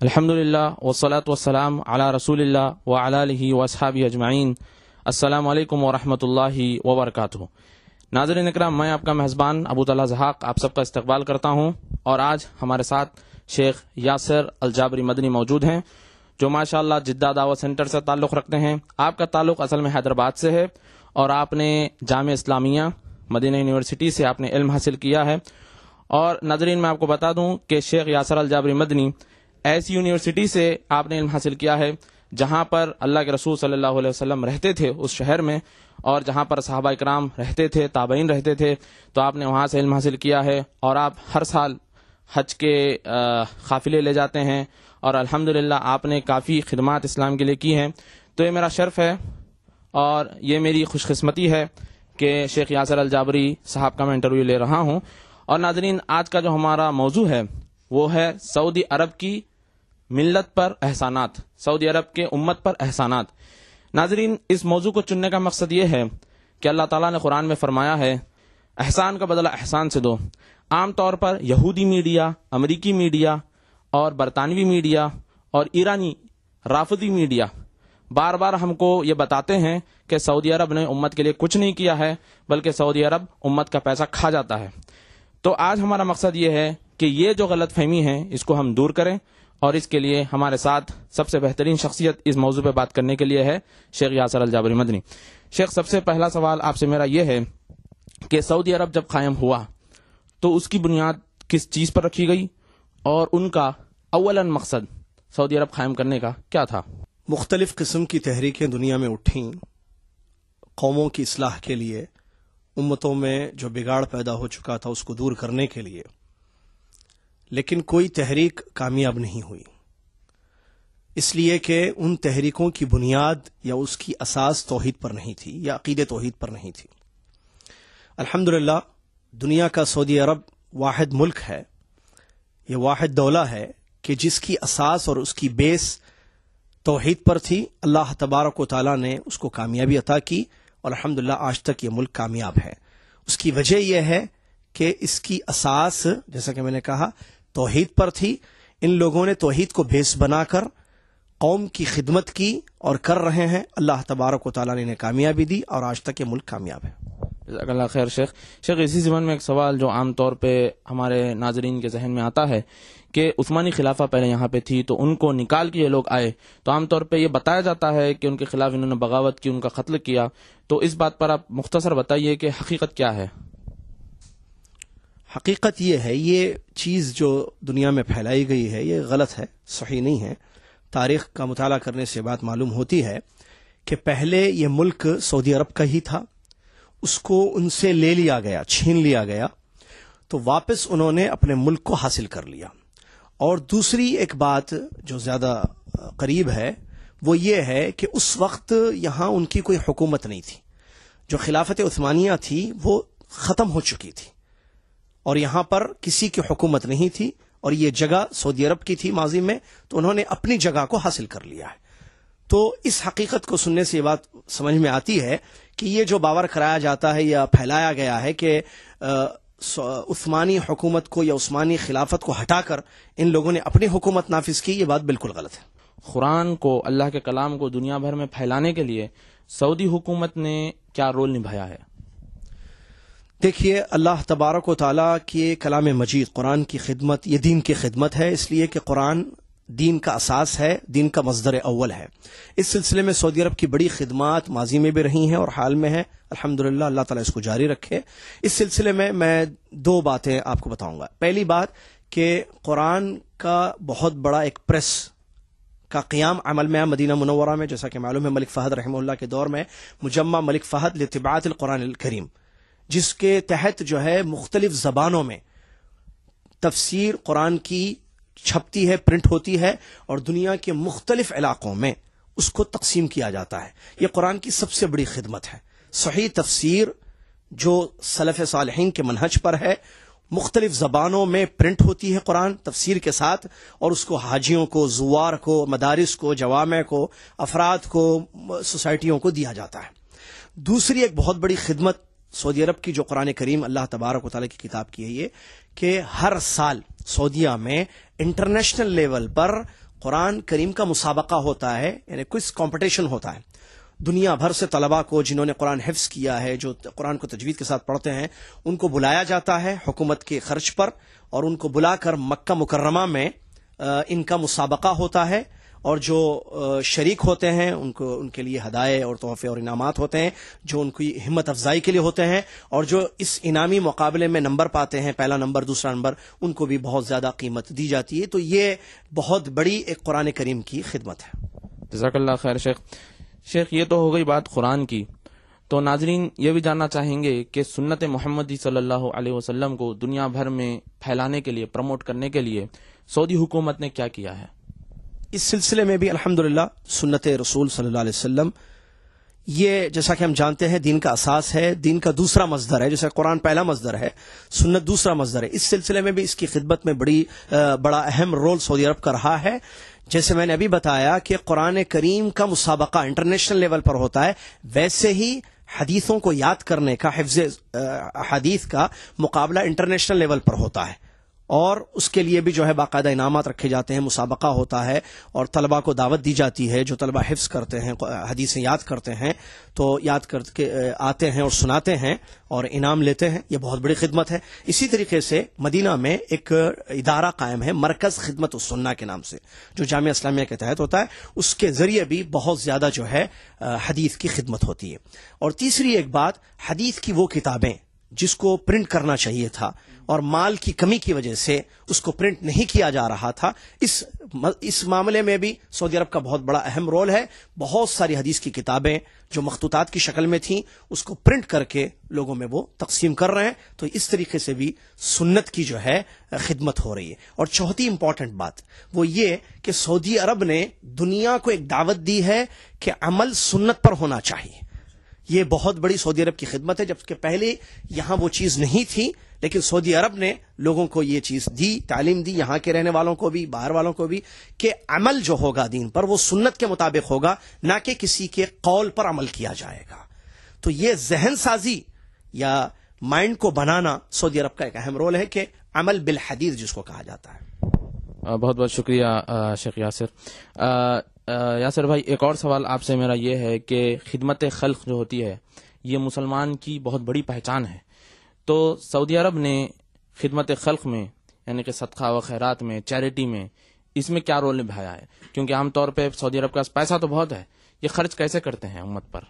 الحمدللہ والصلاة والسلام علی رسول اللہ وعلی آلہ واصحابہ اجمعین۔ السلام علیکم ورحمۃ اللہ وبرکاتہ۔ ناظرین اکرام، میں آپ کا میزبان ابو طلحہ زحاق آپ سب کا استقبال کرتا ہوں، اور آج ہمارے ساتھ شیخ یاسر الجابری مدنی موجود ہیں، جو ماشاءاللہ جدہ دعوت سینٹر سے تعلق رکھتے ہیں۔ آپ کا تعلق اصل میں حیدرآباد سے ہے، اور آپ نے جامعہ اسلامیہ مدینہ یونیورسٹی سے آپ نے علم حاصل کیا ہے۔ اور ناظرین، میں آپ کو بتا دوں کہ شیخ یاسر الجابری مدنی ایسی یونیورسٹی سے آپ نے علم حاصل کیا ہے جہاں پر اللہ کے رسول صلی اللہ علیہ وسلم رہتے تھے اس شہر میں، اور جہاں پر صحابہ اکرام رہتے تھے، تابعین رہتے تھے، تو آپ نے وہاں سے علم حاصل کیا ہے۔ اور آپ ہر سال حج کے قافلے لے جاتے ہیں، اور الحمدللہ آپ نے کافی خدمات اسلام کے لیے کی ہیں۔ تو یہ میرا شرف ہے اور یہ میری خوش قسمتی ہے کہ شیخ یاسر الجابری صاحب کا میں انٹرویو لے رہا ہوں۔ اور ناظرین، آج کا جو ہمارا موضوع ہے وہ ہے سعودی عرب کی ملت پر احسانات، سعودی عرب کے امت پر احسانات۔ ناظرین، اس موضوع کو چننے کا مقصد یہ ہے کہ اللہ تعالیٰ نے قرآن میں فرمایا ہے احسان کا بدلہ احسان سے دو۔ عام طور پر یہودی میڈیا، امریکی میڈیا اور برطانوی میڈیا اور ایرانی رافضی میڈیا بار بار ہم کو یہ بتاتے ہیں کہ سعودی عرب نے امت کے لیے کچھ نہیں کیا ہے، بلکہ سعودی عرب امت کا پیسہ کھا جاتا ہے۔ تو آج ہمارا مقصد یہ ہے کہ یہ جو غلط فہمی ہے اس کو ہم دور کریں، اور اس کے لیے ہمارے ساتھ سب سے بہترین شخصیت اس موضوع پہ بات کرنے کے لیے ہے شیخ یاسر الجابری مدنی۔ شیخ، سب سے پہلا سوال آپ سے میرا یہ ہے کہ سعودی عرب جب قائم ہوا تو اس کی بنیاد کس چیز پر رکھی گئی، اور ان کا اولاً مقصد سعودی عرب قائم کرنے کا کیا تھا؟ مختلف قسم کی تحریکیں دنیا میں اٹھیں قوموں کی اصلاح کے لیے، امتوں میں جو بگاڑ پیدا ہو چکا تھا اس کو دور کرنے کے لیے، لیکن کوئی تحریک کامیاب نہیں ہوئی، اس لیے کہ ان تحریکوں کی بنیاد یا اس کی اساس توحید پر نہیں تھی یا عقید توحید پر نہیں تھی۔ الحمدللہ دنیا کا سعودی عرب واحد ملک ہے، یہ واحد دولہ ہے کہ جس کی اساس اور اس کی بیس توحید پر تھی۔ اللہ تبارک و تعالیٰ نے اس کو کامیابی عطا کی، اور الحمدللہ آج تک یہ ملک کامیاب ہے۔ اس کی وجہ یہ ہے کہ اس کی اساس، جیسا کہ میں نے کہا، توحید پر تھی۔ ان لوگوں نے توحید کو بیس بنا کر قوم کی خدمت کی اور کر رہے ہیں۔ اللہ تبارک و تعالیٰ نے انہیں کامیابی دی، اور آج تک یہ ملک کامیاب ہے۔ جزاک اللہ خیر شیخ۔ شیخ، اسی زمین میں ایک سوال جو عام طور پہ ہمارے ناظرین کے ذہن میں آتا ہے کہ عثمانی خلافہ پہلے یہاں پہ تھی، تو ان کو نکال کے یہ لوگ آئے، تو عام طور پہ یہ بتایا جاتا ہے کہ ان کے خلاف انہوں نے بغاوت کی، ان کا قتل کیا۔ تو اس بات پر آپ مختصر بتائیے کہ حقیقت کیا ہے؟ حقیقت یہ ہے، یہ چیز جو دنیا میں پھیلائی گئی ہے یہ غلط ہے، صحیح نہیں ہے۔ تاریخ کا مطالعہ کرنے سے بات معلوم ہوتی ہے کہ پہلے یہ ملک سعودی عرب کا ہی تھا، اس کو ان سے لے لیا گیا، چھین لیا گیا، تو واپس انہوں نے اپنے ملک کو حاصل کر لیا۔ اور دوسری ایک بات جو زیادہ قریب ہے وہ یہ ہے کہ اس وقت یہاں ان کی کوئی حکومت نہیں تھی، جو خلافت عثمانیہ تھی وہ ختم ہو چکی تھی، اور یہاں پر کسی کی حکومت نہیں تھی، اور یہ جگہ سعودی عرب کی تھی ماضی میں، تو انہوں نے اپنی جگہ کو حاصل کر لیا ہے۔ تو اس حقیقت کو سننے سے یہ بات سمجھ میں آتی ہے کہ یہ جو باور کرایا جاتا ہے یا پھیلایا گیا ہے کہ عثمانی حکومت کو یا عثمانی خلافت کو ہٹا کر ان لوگوں نے اپنی حکومت نافذ کی، یہ بات بالکل غلط ہے۔ قرآن کو، اللہ کے کلام کو دنیا بھر میں پھیلانے کے لیے سعودی حکومت نے کیا رول نبھایا ہے؟ دیکھیے، اللہ تبارک و تعالیٰ کے کلام مجید قرآن کی خدمت یہ دین کی خدمت ہے، اس لیے کہ قرآن دین کا اساس ہے، دین کا مصدر اول ہے۔ اس سلسلے میں سعودی عرب کی بڑی خدمات ماضی میں بھی رہی ہیں اور حال میں ہیں، الحمدللہ، اللہ تعالیٰ اس کو جاری رکھے۔ اس سلسلے میں دو باتیں آپ کو بتاؤں گا۔ پہلی بات کہ قرآن کا بہت بڑا ایک پریس کا قیام عمل میں ہے مدینہ منورہ میں، جیسا کہ معلوم ہے ملک فہد رحمہ اللہ کے دور میں مجمع ملک فہد لطباعت القرآن الکریم، جس کے تحت جو ہے مختلف زبانوں میں تفسیر قرآن کی چھپتی ہے، پرنٹ ہوتی ہے، اور دنیا کے مختلف علاقوں میں اس کو تقسیم کیا جاتا ہے۔ یہ قرآن کی سب سے بڑی خدمت ہے۔ صحیح تفسیر جو سلف صالحین کے منہج پر ہے، مختلف زبانوں میں پرنٹ ہوتی ہے قرآن تفسیر کے ساتھ، اور اس کو حاجیوں کو، زوار کو، مدارس کو، جوامع کو، افراد کو، سوسائٹیوں کو دیا جاتا ہے۔ دوسری ایک بہت بڑی خدمت سعودی عرب کی جو قرآن کریم اللہ تبارک و تعالیٰ کی کتاب کی ہے، یہ کہ ہر سال سعودیہ میں انٹرنیشنل لیول پر قرآن کریم کا مسابقہ ہوتا ہے، یعنی کوئز کمپٹیشن ہوتا ہے. دنیا بھر سے طلباء کو جنہوں نے قرآن حفظ کیا ہے، جو قرآن کو تجوید کے ساتھ پڑھتے ہیں، ان کو بلایا جاتا ہے حکومت کے خرچ پر، اور ان کو بلا کر مکہ مکرمہ میں ان کا مسابقہ ہوتا ہے. اور جو شریک ہوتے ہیں ان کے لیے ہدایے اور تحفے اور انعامات ہوتے ہیں جو ان کی ہمت افزائی کے لیے ہوتے ہیں، اور جو اس انعامی مقابلے میں نمبر پاتے ہیں، پہلا نمبر دوسرا نمبر، ان کو بھی بہت زیادہ قیمت دی جاتی ہے. تو یہ بہت بڑی ایک قرآن کریم کی خدمت ہے. جزاک اللہ خیر شیخ، یہ تو ہو گئی بات قرآن کی. تو ناظرین یہ بھی جاننا چاہیں گے کہ سنت محمدی صلی اللہ علیہ وسلم کو دنیا بھر میں پھیلانے کے لیے، پروموٹ کرنے کے لیے سعودی حکومت نے کیا کیا ہے؟ اس سلسلے میں بھی الحمدللہ سنت رسول صلی اللہ علیہ وسلم یہ جیسا کہ ہم جانتے ہیں دین کا اساس ہے، دین کا دوسرا مصدر ہے. جیسا قرآن پہلا مصدر ہے، سنت دوسرا مصدر ہے. اس سلسلے میں بھی اس کی خدمت میں بڑا اہم رول سعودی عرب کا رہا ہے. جیسے میں نے ابھی بتایا کہ قرآن کریم کا مسابقہ انٹرنیشنل لیول پر ہوتا ہے، ویسے ہی حدیثوں کو یاد کرنے کا، حفظ حدیث کا مقابلہ انٹرنیشنل لیول پر ہوتا ہے، اور اس کے لیے بھی جو ہے باقاعدہ انعامات رکھے جاتے ہیں، مسابقہ ہوتا ہے، اور طلباء کو دعوت دی جاتی ہے. جو طلباء حفظ کرتے ہیں، حدیثیں یاد کرتے ہیں، تو یاد کر کے آتے ہیں اور سناتے ہیں اور انعام لیتے ہیں. یہ بہت بڑی خدمت ہے. اسی طریقے سے مدینہ میں ایک ادارہ قائم ہے مرکز خدمت السنہ کے نام سے، جو جامعہ اسلامیہ کے تحت ہوتا ہے. اس کے ذریعے بھی بہت زیادہ جو ہے حدیث کی خدمت ہوتی ہے. اور تیسری ایک بات، حدیث کی وہ کتابیں جس کو پرنٹ کرنا چاہیے تھا اور مال کی کمی کی وجہ سے اس کو پرنٹ نہیں کیا جا رہا تھا، اس معاملے میں بھی سعودی عرب کا بہت بڑا اہم رول ہے. بہت ساری حدیث کی کتابیں جو مخطوطات کی شکل میں تھیں اس کو پرنٹ کر کے لوگوں میں وہ تقسیم کر رہے ہیں. تو اس طریقے سے بھی سنت کی جو ہے خدمت ہو رہی ہے. اور چوتھی امپورٹنٹ بات وہ یہ کہ سعودی عرب نے دنیا کو ایک دعوت دی ہے کہ عمل سنت پر ہونا چاہیے. یہ بہت بڑی سعودی عرب کی خدمت ہے، جبکہ پہلے یہاں وہ چیز نہیں تھی، لیکن سعودی عرب نے لوگوں کو یہ چیز دی، تعلیم دی، یہاں کے رہنے والوں کو بھی، باہر والوں کو بھی، کہ عمل جو ہوگا دین پر وہ سنت کے مطابق ہوگا، نہ کہ کسی کے قول پر عمل کیا جائے گا. تو یہ ذہن سازی یا مائنڈ کو بنانا سعودی عرب کا ایک اہم رول ہے، کہ عمل بالحدیث جس کو کہا جاتا ہے. بہت بہت شکریہ شیخ یاسر بھائی. ایک اور سوال آپ سے میرا یہ ہے کہ خدمت خلق جو ہوتی ہے یہ مسلمان کی بہت بڑی پہچان ہے. تو سعودی عرب نے خدمت خلق میں، یعنی کہ صدقہ و خیرات میں، چیریٹی میں، اس میں کیا رول نبھایا ہے؟ کیونکہ عام طور پہ سعودی عرب کا پیسہ تو بہت ہے، یہ خرچ کیسے کرتے ہیں امت پر؟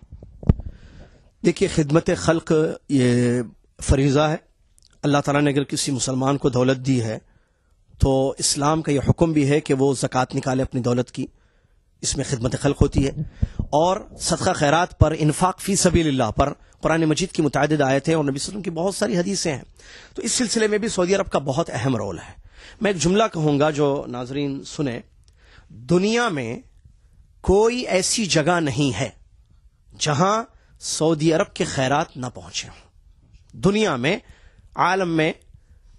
دیکھیے، خدمت خلق یہ فریضہ ہے. اللہ تعالیٰ نے اگر کسی مسلمان کو دولت دی ہے تو اسلام کا یہ حکم بھی ہے کہ وہ زکوٰۃ نکالے اپنی دولت کی. اس میں خدمت خلق ہوتی ہے. اور صدقہ خیرات پر، انفاق فی سبیل اللہ پر قرآن مجید کی متعدد آیتیں اور نبی صلی اللہ علیہ وسلم کی بہت ساری حدیثیں ہیں. تو اس سلسلے میں بھی سعودی عرب کا بہت اہم رول ہے. میں ایک جملہ کہوں گا جو ناظرین سنیں. دنیا میں کوئی ایسی جگہ نہیں ہے جہاں سعودی عرب کے خیرات نہ پہنچے ہوں. دنیا میں، عالم میں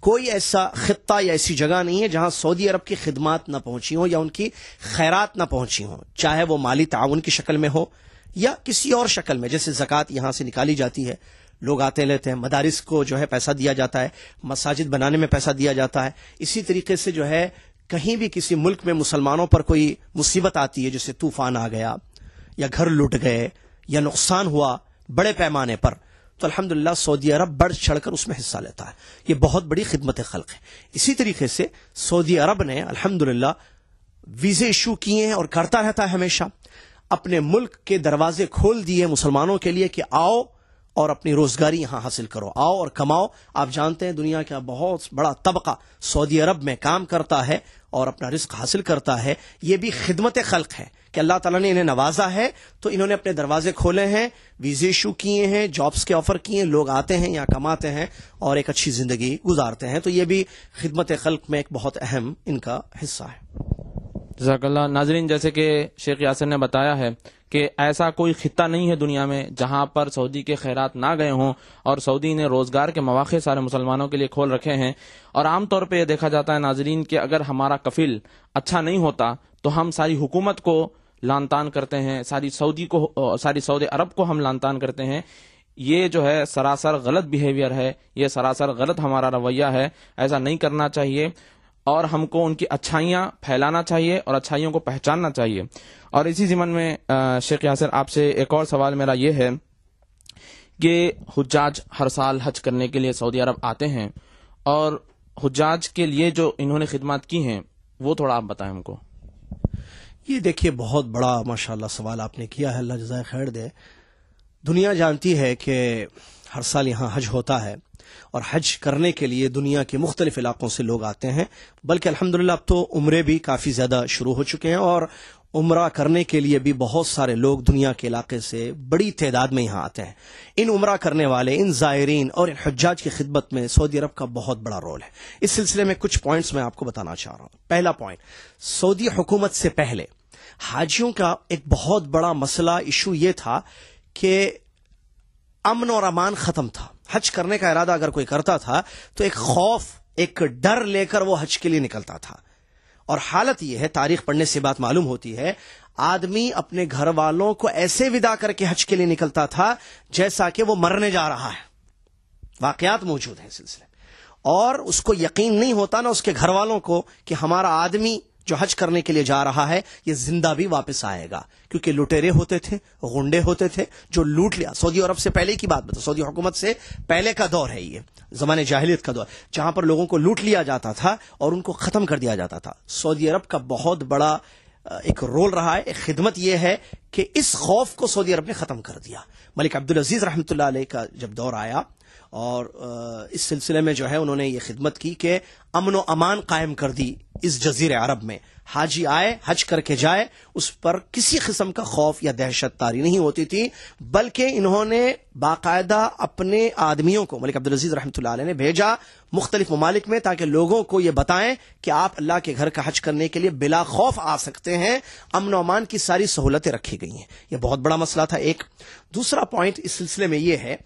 کوئی ایسا خطہ یا ایسی جگہ نہیں ہے جہاں سعودی عرب کی خدمات نہ پہنچی ہوں یا ان کی خیرات نہ پہنچی ہوں، چاہے وہ مالی تعاون کی شکل میں ہو یا کسی اور شکل میں. جیسے زکوٰۃ یہاں سے نکالی جاتی ہے، لوگ آتے لیتے ہیں، مدارس کو جو ہے پیسہ دیا جاتا ہے، مساجد بنانے میں پیسہ دیا جاتا ہے. اسی طریقے سے جو ہے کہیں بھی کسی ملک میں مسلمانوں پر کوئی مصیبت آتی ہے، جیسے طوفان آ گیا یا گھر لٹ گئے یا نقصان ہوا بڑے پیمانے پر، تو الحمدللہ سعودی عرب بڑھ چڑھ کر اس میں حصہ لیتا ہے. یہ بہت بڑی خدمت خلق ہے. اسی طریقے سے سعودی عرب نے الحمدللہ ویزے ایشو کیے ہیں اور کرتا رہتا ہے ہمیشہ. اپنے ملک کے دروازے کھول دیے مسلمانوں کے لیے کہ آؤ اور اپنی روزگاری یہاں حاصل کرو، آؤ اور کماؤ. آپ جانتے ہیں دنیا کا بہت بڑا طبقہ سعودی عرب میں کام کرتا ہے اور اپنا رزق حاصل کرتا ہے. یہ بھی خدمت خلق ہے کہ اللہ تعالیٰ نے انہیں نوازا ہے تو انہوں نے اپنے دروازے کھولے ہیں، ویزے ایشو کیے ہیں، جابس کے آفر کیے ہیں، لوگ آتے ہیں یہاں کماتے ہیں اور ایک اچھی زندگی گزارتے ہیں. تو یہ بھی خدمت خلق میں ایک بہت اہم ان کا حصہ ہے. جزاک اللہ. ناظرین، جیسے کہ شیخ یاسر نے بتایا ہے کہ ایسا کوئی خطہ نہیں ہے دنیا میں جہاں پر سعودی کے خیرات نہ گئے ہوں، اور سعودی نے روزگار کے مواقع سارے مسلمانوں کے لیے کھول رکھے ہیں. اور عام طور پہ یہ دیکھا جاتا ہے ناظرین کہ اگر ہمارا کفیل اچھا نہیں ہوتا تو ہم ساری حکومت کو لان تان کرتے ہیں، ساری سعودی عرب کو ہم لان تان کرتے ہیں. یہ جو ہے سراسر غلط بیہیویئر ہے، یہ سراسر غلط ہمارا رویہ ہے. ایسا نہیں کرنا چاہیے. اور ہم کو ان کی اچھائیاں پھیلانا چاہیے اور اچھائیوں کو پہچاننا چاہیے. اور اسی ضمن میں شیخ یاسر آپ سے ایک اور سوال میرا یہ ہے کہ حجاج ہر سال حج کرنے کے لیے سعودی عرب آتے ہیں، اور حجاج کے لیے جو انہوں نے خدمات کی ہیں وہ تھوڑا آپ بتائیں ہم کو. یہ دیکھیے بہت بڑا ماشاءاللہ سوال آپ نے کیا ہے، اللہ جزائے خیر دے. دنیا جانتی ہے کہ ہر سال یہاں حج ہوتا ہے، اور حج کرنے کے لیے دنیا کے مختلف علاقوں سے لوگ آتے ہیں، بلکہ الحمدللہ اب تو عمرے بھی کافی زیادہ شروع ہو چکے ہیں، اور عمرہ کرنے کے لیے بھی بہت سارے لوگ دنیا کے علاقے سے بڑی تعداد میں یہاں آتے ہیں. ان عمرہ کرنے والے، ان زائرین اور ان حجاج کی خدمت میں سعودی عرب کا بہت بڑا رول ہے. اس سلسلے میں کچھ پوائنٹس میں آپ کو بتانا چاہ رہا ہوں. پہلا پوائنٹ، سعودی حکومت سے پہلے حاجیوں کا ایک بہت بڑا مسئلہ ایشو یہ تھا کہ امن اور امان ختم تھا. حج کرنے کا ارادہ اگر کوئی کرتا تھا تو ایک خوف، ایک ڈر لے کر وہ حج کے لیے نکلتا تھا. اور حالت یہ ہے، تاریخ پڑھنے سے بات معلوم ہوتی ہے، آدمی اپنے گھر والوں کو ایسے ودا کر کے حج کے لیے نکلتا تھا جیسا کہ وہ مرنے جا رہا ہے. واقعات موجود ہیں اس سلسلے میں، اور اس کو یقین نہیں ہوتا نا اس کے گھر والوں کو کہ ہمارا آدمی جو حج کرنے کے لیے جا رہا ہے یہ زندہ بھی واپس آئے گا، کیونکہ لٹیرے ہوتے تھے، غنڈے ہوتے تھے جو لوٹ لیا. سعودی عرب سے پہلے کی بات بتا، سعودی حکومت سے پہلے کا دور ہے یہ، زمانے جاہلیت کا دور، جہاں پر لوگوں کو لوٹ لیا جاتا تھا اور ان کو ختم کر دیا جاتا تھا. سعودی عرب کا بہت بڑا ایک رول رہا ہے، ایک خدمت یہ ہے کہ اس خوف کو سعودی عرب نے ختم کر دیا. ملک عبدالعزیز رحمۃ اللہ علیہ کا جب دور آیا، اور اس سلسلے میں جو ہے انہوں نے یہ خدمت کی کہ امن و امان قائم کر دی اس جزیرے عرب میں. حاجی آئے، حج کر کے جائے، اس پر کسی قسم کا خوف یا دہشت طاری نہیں ہوتی تھی، بلکہ انہوں نے باقاعدہ اپنے آدمیوں کو، ملک عبدالعزیز رحمۃ اللہ علیہ نے بھیجا مختلف ممالک میں تاکہ لوگوں کو یہ بتائیں کہ آپ اللہ کے گھر کا حج کرنے کے لیے بلا خوف آ سکتے ہیں، امن و امان کی ساری سہولتیں رکھی گئی ہیں. یہ بہت بڑا مسئلہ تھا. ایک دوسرا پوائنٹ اس سلسلے میں یہ ہے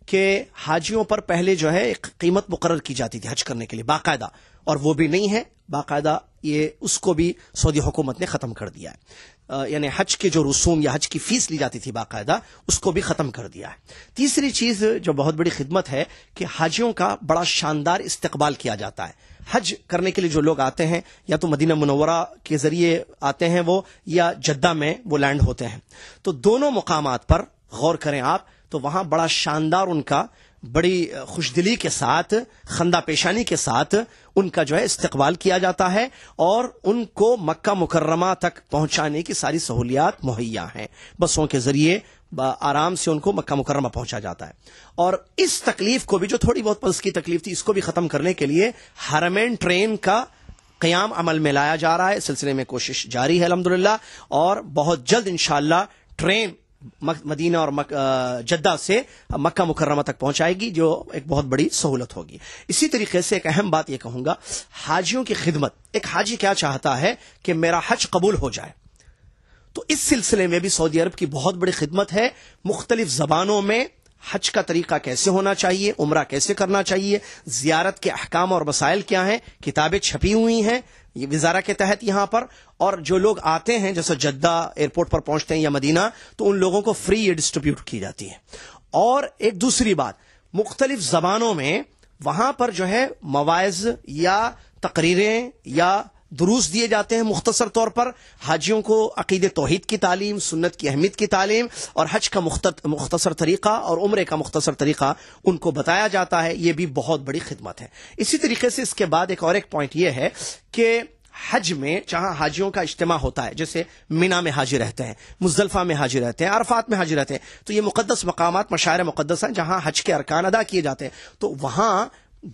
کہ حاجیوں پر پہلے جو ہے ایک قیمت مقرر کی جاتی تھی حج کرنے کے لیے باقاعدہ، اور وہ بھی نہیں ہے باقاعدہ، یہ اس کو بھی سعودی حکومت نے ختم کر دیا ہے. یعنی حج کے جو رسوم یا حج کی فیس لی جاتی تھی باقاعدہ، اس کو بھی ختم کر دیا ہے. تیسری چیز جو بہت بڑی خدمت ہے کہ حاجیوں کا بڑا شاندار استقبال کیا جاتا ہے. حج کرنے کے لیے جو لوگ آتے ہیں یا تو مدینہ منورہ کے ذریعے آتے ہیں وہ، یا جدہ میں وہ لینڈ ہوتے ہیں، تو دونوں مقامات پر غور کریں آپ تو وہاں بڑا شاندار ان کا بڑی خوشدلی کے ساتھ، خندہ پیشانی کے ساتھ ان کا جو ہے استقبال کیا جاتا ہے، اور ان کو مکہ مکرمہ تک پہنچانے کی ساری سہولیات مہیا ہیں. بسوں کے ذریعے آرام سے ان کو مکہ مکرمہ پہنچا جاتا ہے. اور اس تکلیف کو بھی، جو تھوڑی بہت پلس کی تکلیف تھی، اس کو بھی ختم کرنے کے لیے حرمین ٹرین کا قیام عمل میں لایا جا رہا ہے. اس سلسلے میں کوشش جاری ہے الحمدللہ، اور بہت جلد انشاءاللہ ٹرین مدینہ اور جدہ سے مکہ مکرمہ تک پہنچائے گی، جو ایک بہت بڑی سہولت ہوگی. اسی طریقے سے ایک اہم بات یہ کہوں گا، حاجیوں کی خدمت. ایک حاجی کیا چاہتا ہے کہ میرا حج قبول ہو جائے، تو اس سلسلے میں بھی سعودی عرب کی بہت بڑی خدمت ہے. مختلف زبانوں میں حج کا طریقہ کیسے ہونا چاہیے، عمرہ کیسے کرنا چاہیے، زیارت کے احکام اور مسائل کیا ہیں، کتابیں چھپی ہوئی ہیں یہ وزارہ کے تحت یہاں پر. اور جو لوگ آتے ہیں جیسے جدہ ایئرپورٹ پر پہنچتے ہیں یا مدینہ، تو ان لوگوں کو فری یہ ڈسٹریبیوٹ کی جاتی ہے. اور ایک دوسری بات، مختلف زبانوں میں وہاں پر جو ہے مواعظ یا تقریریں یا دروس دیے جاتے ہیں مختصر طور پر. حاجیوں کو عقید توحید کی تعلیم، سنت کی اہمیت کی تعلیم، اور حج کا مختصر طریقہ اور عمرے کا مختصر طریقہ ان کو بتایا جاتا ہے. یہ بھی بہت بڑی خدمت ہے. اسی طریقے سے اس کے بعد ایک پوائنٹ یہ ہے کہ حج میں جہاں حاجیوں کا اجتماع ہوتا ہے، جیسے مینا میں حاجی رہتے ہیں، مزدلفہ میں حاجی رہتے ہیں، عرفات میں حاجی رہتے ہیں، تو یہ مقدس مقامات، مشاعر مقدسہ جہاں حج کے ارکان ادا کیے جاتے ہیں، تو وہاں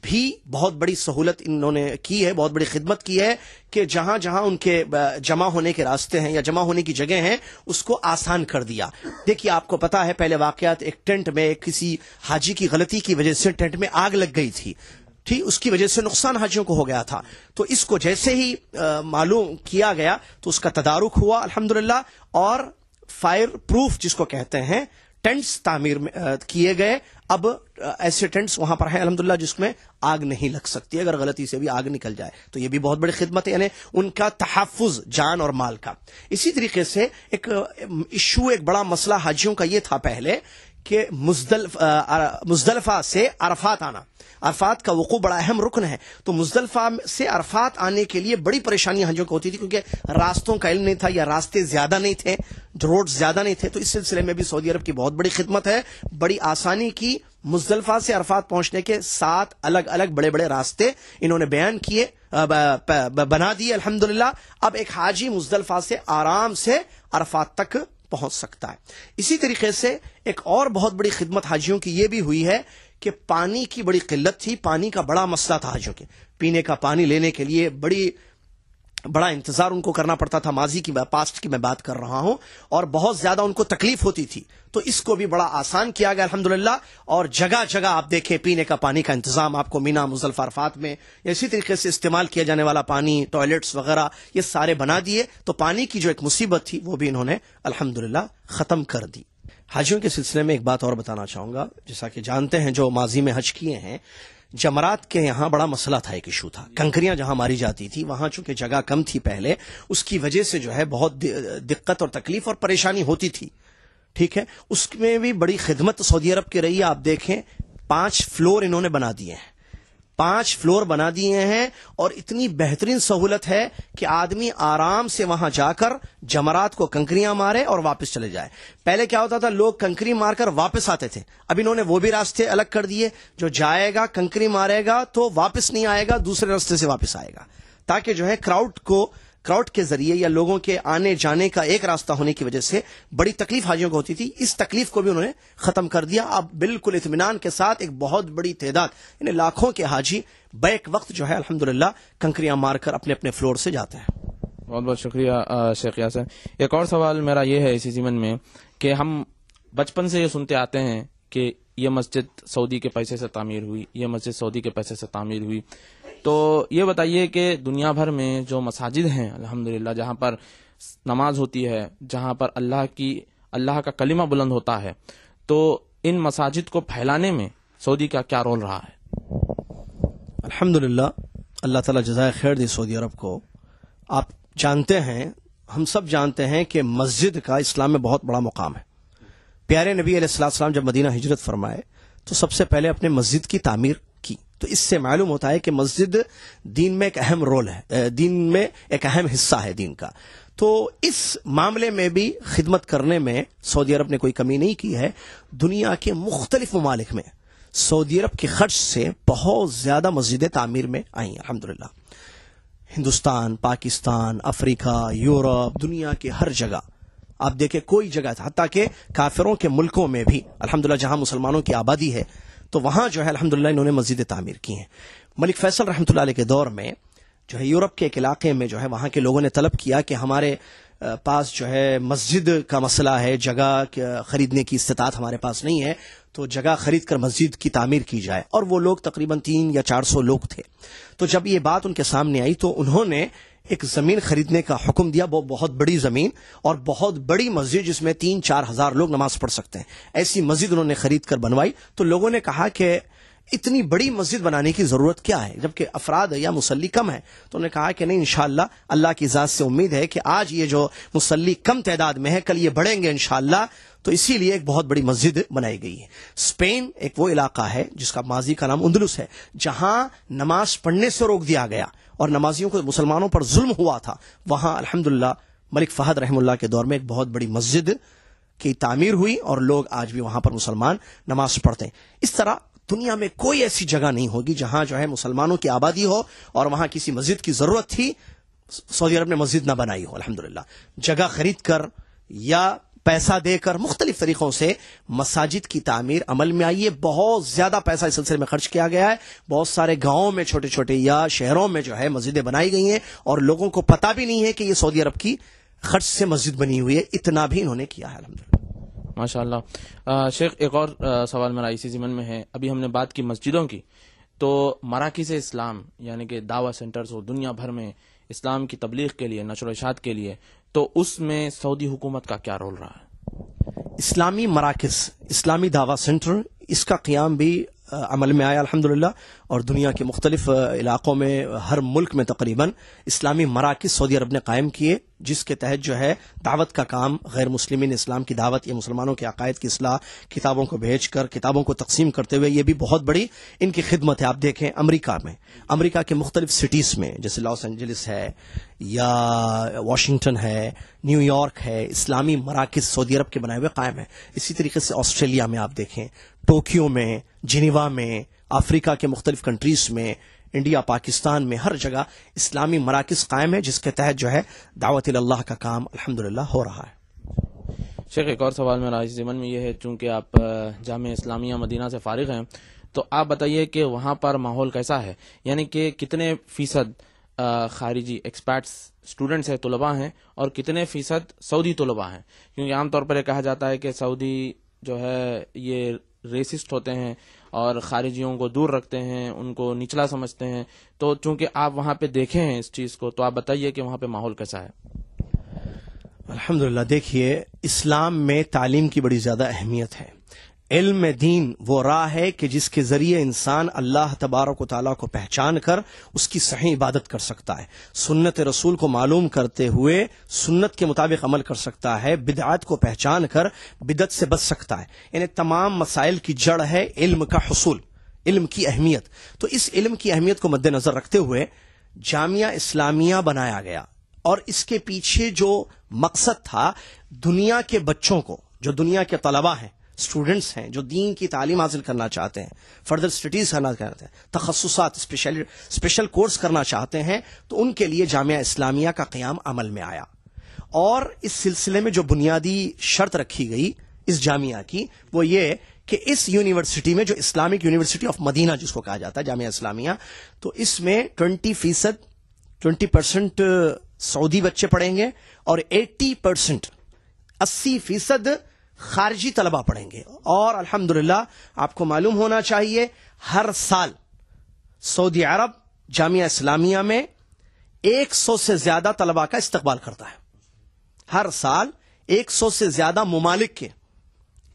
بھی بہت بڑی سہولت انہوں نے کی ہے، بہت بڑی خدمت کی ہے کہ جہاں جہاں ان کے جمع ہونے کے راستے ہیں یا جمع ہونے کی جگہ ہیں، اس کو آسان کر دیا. دیکھیے آپ کو پتا ہے پہلے واقعات، ایک ٹینٹ میں کسی حاجی کی غلطی کی وجہ سے ٹینٹ میں آگ لگ گئی تھی، ٹھیک، اس کی وجہ سے نقصان حاجیوں کو ہو گیا تھا. تو اس کو جیسے ہی معلوم کیا گیا تو اس کا تدارک ہوا الحمدللہ، اور فائر پروف جس کو کہتے ہیں ٹینٹس تعمیر کیے گئے. اب ایسے ٹینٹس وہاں پر ہیں الحمدللہ جس میں آگ نہیں لگ سکتی، اگر غلطی سے بھی آگ نکل جائے تو یہ بھی بہت بڑی خدمت ہے، یعنی ان کا تحفظ جان اور مال کا. اسی طریقے سے ایک ایشو، ایک بڑا مسئلہ حاجیوں کا یہ تھا پہلے کہ مزدلفہ سے عرفات آنا، عرفات کا وقوع بڑا اہم رکن ہے، تو مزدلفہ سے عرفات آنے کے لیے بڑی پریشانی حاجیوں کو ہوتی تھی، کیونکہ راستوں کا علم نہیں تھا یا راستے زیادہ نہیں تھے، روڈ زیادہ نہیں تھے. تو اس سلسلے میں بھی سعودی عرب کی بہت بڑی خدمت ہے، بڑی آسانی کی. مزدلفہ سے عرفات پہنچنے کے 7 الگ الگ بڑے بڑے راستے انہوں نے بیان کیے، بنا دیے الحمدللہ. اب ایک حاجی مزدلفہ سے آرام سے عرفات تک پہنچ سکتا ہے. اسی طریقے سے ایک اور بہت بڑی خدمت حاجیوں کی یہ بھی ہوئی ہے کہ پانی کی بڑی قلت تھی، پانی کا بڑا مسئلہ تھا حاجیوں کے، پینے کا پانی لینے کے لیے بڑا انتظار ان کو کرنا پڑتا تھا. ماضی کی پاسٹ کی میں بات کر رہا ہوں، اور بہت زیادہ ان کو تکلیف ہوتی تھی. تو اس کو بھی بڑا آسان کیا گیا الحمدللہ، اور جگہ جگہ آپ دیکھیں پینے کا پانی کا انتظام آپ کو مینا، مزدلفہ، عرفات میں اسی طریقے سے استعمال کیا جانے والا پانی، ٹوائلٹس وغیرہ یہ سارے بنا دیے. تو پانی کی جو ایک مصیبت تھی وہ بھی انہوں نے الحمدللہ ختم کر دی. حاجیوں کے سلسلے میں ایک بات اور بتانا چاہوں گا. جیسا کہ جانتے ہیں جو ماضی میں حج کیے ہیں، جمرات کے یہاں بڑا مسئلہ تھا، ایک ایشو تھا. کنکریاں جہاں ماری جاتی تھی وہاں چونکہ جگہ کم تھی پہلے، اس کی وجہ سے جو ہے بہت دقت اور تکلیف اور پریشانی ہوتی تھی. ٹھیک ہے، اس میں بھی بڑی خدمت سعودی عرب کی رہی ہے. آپ دیکھیں 5 فلور انہوں نے بنا دیے ہیں، 5 فلور بنا دیے ہیں، اور اتنی بہترین سہولت ہے کہ آدمی آرام سے وہاں جا کر جمرات کو کنکریاں مارے اور واپس چلے جائے. پہلے کیا ہوتا تھا، لوگ کنکری مار کر واپس آتے تھے. اب انہوں نے وہ بھی راستے الگ کر دیے، جو جائے گا کنکری مارے گا تو واپس نہیں آئے گا، دوسرے راستے سے واپس آئے گا، تاکہ جو ہے کراؤڈ کے ذریعے یا لوگوں کے آنے جانے کا ایک راستہ ہونے کی وجہ سے بڑی تکلیف حاجیوں کو ہوتی تھی. اس تکلیف کو بھی انہوں نے ختم کر دیا. اب بالکل اطمینان کے ساتھ ایک بہت بڑی تعداد یعنی لاکھوں کے حاجی بیک وقت جو ہے الحمدللہ کنکریاں مار کر اپنے اپنے فلور سے جاتے ہیں. بہت بہت شکریہ شیخ یاسر. ایک اور سوال میرا یہ ہے اسی ضمن میں کہ ہم بچپن سے یہ سنتے آتے ہیں کہ یہ مسجد سعودی کے پیسے سے تعمیر ہوئی، یہ مسجد سعودی کے پیسے سے تعمیر ہوئی. تو یہ بتائیے کہ دنیا بھر میں جو مساجد ہیں الحمدللہ، جہاں پر نماز ہوتی ہے، جہاں پر اللہ کا کلمہ بلند ہوتا ہے، تو ان مساجد کو پھیلانے میں سعودی کا کیا رول رہا ہے؟ الحمدللہ اللہ تعالیٰ جزائے خیر دی سعودی عرب کو. آپ جانتے ہیں، ہم سب جانتے ہیں کہ مسجد کا اسلام میں بہت بڑا مقام ہے. پیارے نبی علیہ السلام جب مدینہ ہجرت فرمائے تو سب سے پہلے اپنے مسجد کی تعمیر کی. تو اس سے معلوم ہوتا ہے کہ مسجد دین میں ایک اہم رول ہے، دین میں ایک اہم حصہ ہے دین کا. تو اس معاملے میں بھی خدمت کرنے میں سعودی عرب نے کوئی کمی نہیں کی ہے. دنیا کے مختلف ممالک میں سعودی عرب کے خرچ سے بہت زیادہ مسجدیں تعمیر میں آئیں الحمدللہ. ہندوستان، پاکستان، افریقہ، یورپ، دنیا کے ہر جگہ آپ دیکھیں، کوئی جگہ تھا حتیٰ کہ کافروں کے ملکوں میں بھی الحمدللہ جہاں مسلمانوں کی آبادی ہے تو وہاں جو ہے الحمدللہ انہوں نے مسجدیں تعمیر کی ہیں. ملک فیصل رحمۃ اللہ علیہ کے دور میں جو ہے یورپ کے ایک علاقے میں جو ہے وہاں کے لوگوں نے طلب کیا کہ ہمارے پاس جو ہے مسجد کا مسئلہ ہے، جگہ خریدنے کی استطاعت ہمارے پاس نہیں ہے، تو جگہ خرید کر مسجد کی تعمیر کی جائے. اور وہ لوگ تقریباً 300 یا 400 لوگ تھے. تو جب یہ بات ان کے سامنے آئی تو انہوں نے ایک زمین خریدنے کا حکم دیا، وہ بہت بڑی زمین اور بہت بڑی مسجد جس میں 3-4 ہزار لوگ نماز پڑھ سکتے ہیں، ایسی مسجد انہوں نے خرید کر بنوائی. تو لوگوں نے کہا کہ اتنی بڑی مسجد بنانے کی ضرورت کیا ہے جبکہ افراد یا مصلی کم ہے. تو انہوں نے کہا کہ نہیں، انشاءاللہ اللہ کی ذات سے امید ہے کہ آج یہ جو مصلی کم تعداد میں ہے کل یہ بڑھیں گے انشاءاللہ. تو اسی لیے ایک بہت بڑی مسجد بنائی گئی ہے. اسپین ایک وہ علاقہ ہے جس کا ماضی کا نام اندلس ہے، جہاں نماز پڑھنے سے روک دیا گیا اور نمازیوں کو مسلمانوں پر ظلم ہوا تھا. وہاں الحمدللہ ملک فہد رحم اللہ کے دور میں ایک بہت بڑی مسجد کی تعمیر ہوئی اور لوگ آج بھی وہاں پر مسلمان نماز پڑھتے ہیں. اس طرح دنیا میں کوئی ایسی جگہ نہیں ہوگی جہاں جو ہے مسلمانوں کی آبادی ہو اور وہاں کسی مسجد کی ضرورت تھی سعودی عرب نے مسجد نہ بنائی ہو. الحمدللہ جگہ خرید کر یا پیسہ دے کر مختلف طریقوں سے مساجد کی تعمیر عمل میں آئی ہے. بہت زیادہ پیسہ اس سلسلے میں خرچ کیا گیا ہے. بہت سارے گاؤں میں چھوٹے چھوٹے یا شہروں میں جو ہے مسجدیں بنائی گئی ہیں اور لوگوں کو پتہ بھی نہیں ہے کہ یہ سعودی عرب کی خرچ سے مسجد بنی ہوئی ہے. اتنا بھی انہوں نے کیا ہے الحمدللہ. ماشاء اللہ. شیخ ایک اور سوال میرا اسی ضمن میں ہے. ابھی ہم نے بات کی مسجدوں کی، تو مراکز اسلام یعنی کہ دعوی سینٹرز ہو دنیا بھر میں اسلام کی تبلیغ کے لیے، نشر و اشاعت کے لیے، تو اس میں سعودی حکومت کا کیا رول رہا ہے؟ اسلامی مراکز، اسلامی دعوی سینٹر، اس کا قیام بھی عمل میں آیا الحمدللہ. اور دنیا کے مختلف علاقوں میں ہر ملک میں تقریباً اسلامی مراکز سعودی عرب نے قائم کیے. جس کے تحت جو ہے دعوت کا کام، غیر مسلمین اسلام کی دعوت، یہ مسلمانوں کے عقائد کی اصلاح، کتابوں کو بھیج کر کتابوں کو تقسیم کرتے ہوئے، یہ بھی بہت بڑی ان کی خدمت ہے. آپ دیکھیں امریکہ کے مختلف سٹیز میں، جیسے لاس اینجلس ہے یا واشنگٹن ہے، نیو یارک ہے، اسلامی مراکز سعودی عرب کے بنائے ہوئے قائم ہیں. اسی طریقے سے آسٹریلیا میں آپ دیکھیں، ٹوکیو میں، جنیوا میں، افریقہ کے مختلف کنٹریز میں، انڈیا، پاکستان میں، ہر جگہ اسلامی مراکز قائم ہے، جس کے تحت جو ہے دعوت اللہ کا کام الحمدللہ ہو رہا ہے. شیخ ایک اور سوال میرا اس ضمن میں یہ ہے، چونکہ آپ جامعہ اسلامیہ مدینہ سے فارغ ہیں، تو آپ بتائیے کہ وہاں پر ماحول کیسا ہے، یعنی کہ کتنے فیصد خارجی ایکسپیٹس اسٹوڈنٹس ہیں، طلباء ہیں، اور کتنے فیصد سعودی طلباء ہیں؟ کیونکہ عام طور پر یہ کہا جاتا ہے کہ سعودی جو ہے یہ ریسسٹ ہوتے ہیں اور خارجیوں کو دور رکھتے ہیں، ان کو نچلا سمجھتے ہیں. تو چونکہ آپ وہاں پہ دیکھے ہیں اس چیز کو، تو آپ بتائیے کہ وہاں پہ ماحول کیسا ہے. الحمدللہ دیکھیے، اسلام میں تعلیم کی بڑی زیادہ اہمیت ہے. علم دین وہ راہ ہے کہ جس کے ذریعے انسان اللہ تبارک و تعالیٰ کو پہچان کر اس کی صحیح عبادت کر سکتا ہے، سنت رسول کو معلوم کرتے ہوئے سنت کے مطابق عمل کر سکتا ہے، بدعات کو پہچان کر بدعت سے بچ سکتا ہے. یعنی تمام مسائل کی جڑ ہے علم کا حصول، علم کی اہمیت. تو اس علم کی اہمیت کو مد نظر رکھتے ہوئے جامعہ اسلامیہ بنایا گیا، اور اس کے پیچھے جو مقصد تھا، دنیا کے بچوں کو، جو دنیا کے طلباء ہیں، اسٹوڈنٹس ہیں، جو دین کی تعلیم حاصل کرنا چاہتے ہیں، فردر اسٹڈیز کرنا چاہتے ہیں، تخصصات، اسپیشل کورس کرنا چاہتے ہیں، تو ان کے لیے جامعہ اسلامیہ کا قیام عمل میں آیا. اور اس سلسلے میں جو بنیادی شرط رکھی گئی اس جامعہ کی، وہ یہ کہ اس یونیورسٹی میں، جو اسلامک یونیورسٹی آف مدینہ جس کو کہا جاتا ہے جامعہ اسلامیہ، تو اس میں 20% سعودی بچے پڑھیں گے اور 80% خارجی طلبہ پڑھیں گے. اور الحمدللہ آپ کو معلوم ہونا چاہیے، ہر سال سعودی عرب جامعہ اسلامیہ میں 100 سے زیادہ طلبہ کا استقبال کرتا ہے. ہر سال 100 سے زیادہ ممالک کے،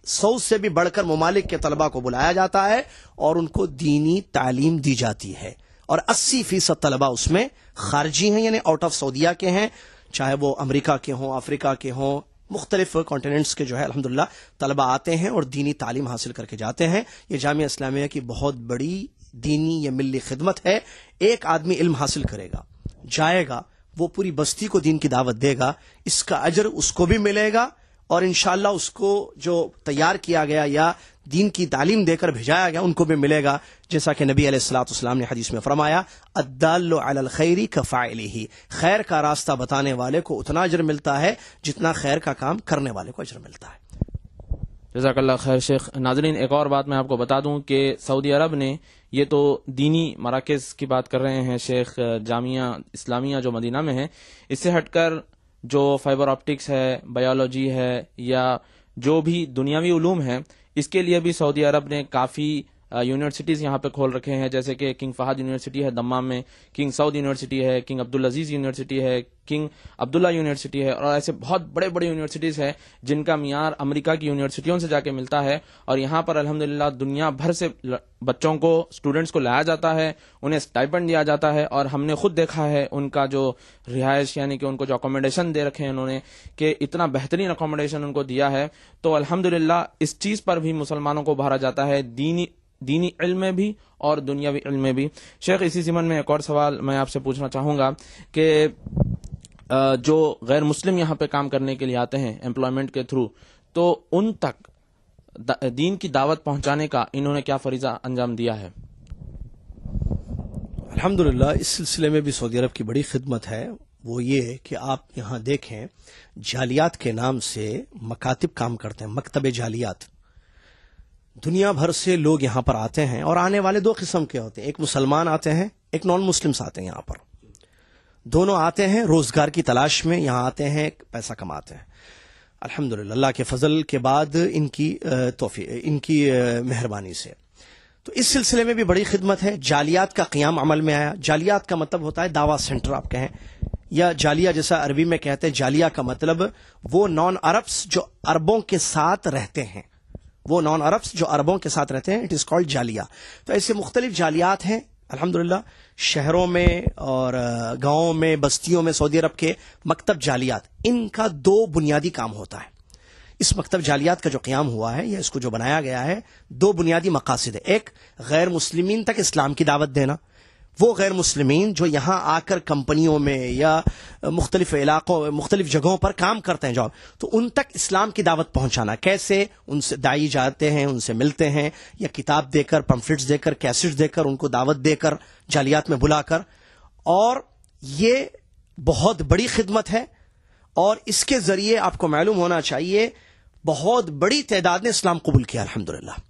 100 سے بھی بڑھ کر ممالک کے طلبہ کو بلایا جاتا ہے اور ان کو دینی تعلیم دی جاتی ہے. اور 80% طلبہ اس میں خارجی ہیں، یعنی آؤٹ آف سعودیہ کے ہیں، چاہے وہ امریکہ کے ہوں، افریقہ کے ہوں، مختلف کانٹیننٹس کے جو ہے الحمدللہ طلبہ آتے ہیں اور دینی تعلیم حاصل کر کے جاتے ہیں. یہ جامعہ اسلامیہ کی بہت بڑی دینی یا ملی خدمت ہے. ایک آدمی علم حاصل کرے گا، جائے گا، وہ پوری بستی کو دین کی دعوت دے گا، اس کا اجر اس کو بھی ملے گا، اور انشاءاللہ اس کو جو تیار کیا گیا یا دین کی تعلیم دے کر بھیجایا گیا ان کو بھی ملے گا. جیسا کہ نبی علیہ الصلوۃ والسلام نے حدیث میں فرمایا، الدال علی الخیر کفاعلہ، خیر کا راستہ بتانے والے کو اتنا اجر ملتا ہے جتنا خیر کا کام کرنے والے کو اجر ملتا ہے. جزاک اللہ خیر شیخ. ناظرین، ایک اور بات میں آپ کو بتا دوں کہ سعودی عرب نے، یہ تو دینی مراکز کی بات کر رہے ہیں شیخ، جامعہ اسلامیہ جو مدینہ میں ہے، اس سے ہٹ کر جو فائبر آپٹکس ہے، بایولوجی ہے، یا جو بھی دنیاوی علوم ہے، اس کے لیے بھی سعودی عرب نے کافی یونیورسٹیز یہاں پہ کھول رکھے ہیں. جیسے کہ کنگ فہد یونیورسٹی ہے دمام میں، کنگ سعود یونیورسٹی ہے، کنگ عبدالعزیز یونیورسٹی ہے، کنگ عبداللہ یونیورسٹی ہے، اور ایسے بہت بڑے بڑے یونیورسٹیز ہیں جن کا معیار امریکہ کی یونیورسٹیوں سے جا کے ملتا ہے. اور یہاں پر الحمدللہ دنیا بھر سے بچوں کو، اسٹوڈنٹس کو لایا جاتا ہے، انہیں اسٹائپنڈ دیا جاتا ہے. اور ہم نے خود دیکھا ہے ان کا جو رہائش، یعنی کہ ان کو جو اکوموڈیشن دے رکھے ہیں انہوں نے، کہ اتنا بہترین اکوموڈیشن ان کو دیا ہے. تو الحمدللہ اس چیز پر بھی مسلمانوں کو ابھارا جاتا ہے، دینی علم میں بھی اور دنیاوی علم میں بھی. شیخ، اسی ضمن میں ایک اور سوال میں آپ سے پوچھنا چاہوں گا کہ جو غیر مسلم یہاں پہ کام کرنے کے لیے آتے ہیں امپلائمنٹ کے تھرو، تو ان تک دین کی دعوت پہنچانے کا انہوں نے کیا فریضہ انجام دیا ہے؟ الحمدللہ اس سلسلے میں بھی سعودی عرب کی بڑی خدمت ہے. وہ یہ کہ آپ یہاں دیکھیں، جالیات کے نام سے مکاتب کام کرتے ہیں، مکتب جالیات. دنیا بھر سے لوگ یہاں پر آتے ہیں، اور آنے والے دو قسم کے ہوتے ہیں، ایک مسلمان آتے ہیں، ایک نان مسلمس آتے ہیں. یہاں پر دونوں آتے ہیں روزگار کی تلاش میں، یہاں آتے ہیں پیسہ کماتے ہیں. الحمدللہ اللہ کے فضل کے بعد ان کی مہربانی سے تو اس سلسلے میں بھی بڑی خدمت ہے. جالیات کا قیام عمل میں آیا. جالیات کا مطلب ہوتا ہے دعویٰ سینٹر آپ کہیں، یا جالیہ جیسا عربی میں کہتے ہیں. جالیہ کا مطلب وہ نان عربس جو عربوں کے ساتھ رہتے ہیں، وہ نان عربس جو عربوں کے ساتھ رہتے ہیں، اٹ از کالڈ جالیہ. تو ایسے مختلف جالیات ہیں الحمدللہ شہروں میں اور گاؤں میں بستیوں میں سعودی عرب کے مکتب جالیات، ان کا 2 بنیادی کام ہوتا ہے. اس مکتب جالیات کا جو قیام ہوا ہے یا اس کو جو بنایا گیا ہے، 2 بنیادی مقاصد ہے. ایک، غیر مسلمین تک اسلام کی دعوت دینا. وہ غیر مسلمین جو یہاں آ کر کمپنیوں میں یا مختلف علاقوں مختلف جگہوں پر کام کرتے ہیں جاب، تو ان تک اسلام کی دعوت پہنچانا. کیسے؟ ان سے داعی جاتے ہیں، ان سے ملتے ہیں، یا کتاب دے کر، پمفلٹس دے کر، کیسٹ دے کر، ان کو دعوت دے کر، جالیات میں بلا کر. اور یہ بہت بڑی خدمت ہے، اور اس کے ذریعے آپ کو معلوم ہونا چاہیے بہت بڑی تعداد نے اسلام قبول کیا الحمدللہ.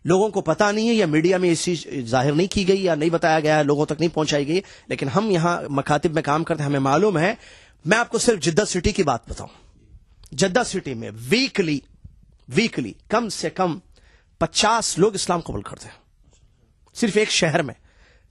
لوگوں کو پتا نہیں ہے، یا میڈیا میں اس چیز ظاہر نہیں کی گئی یا نہیں بتایا گیا ہے، لوگوں تک نہیں پہنچائی گئی، لیکن ہم یہاں مکاتب میں کام کرتے ہیں، ہمیں معلوم ہے. میں آپ کو صرف جدہ سٹی کی بات بتاؤں. جدہ سٹی میں ویکلی کم سے کم 50 لوگ اسلام قبول کرتے ہیں. صرف ایک شہر میں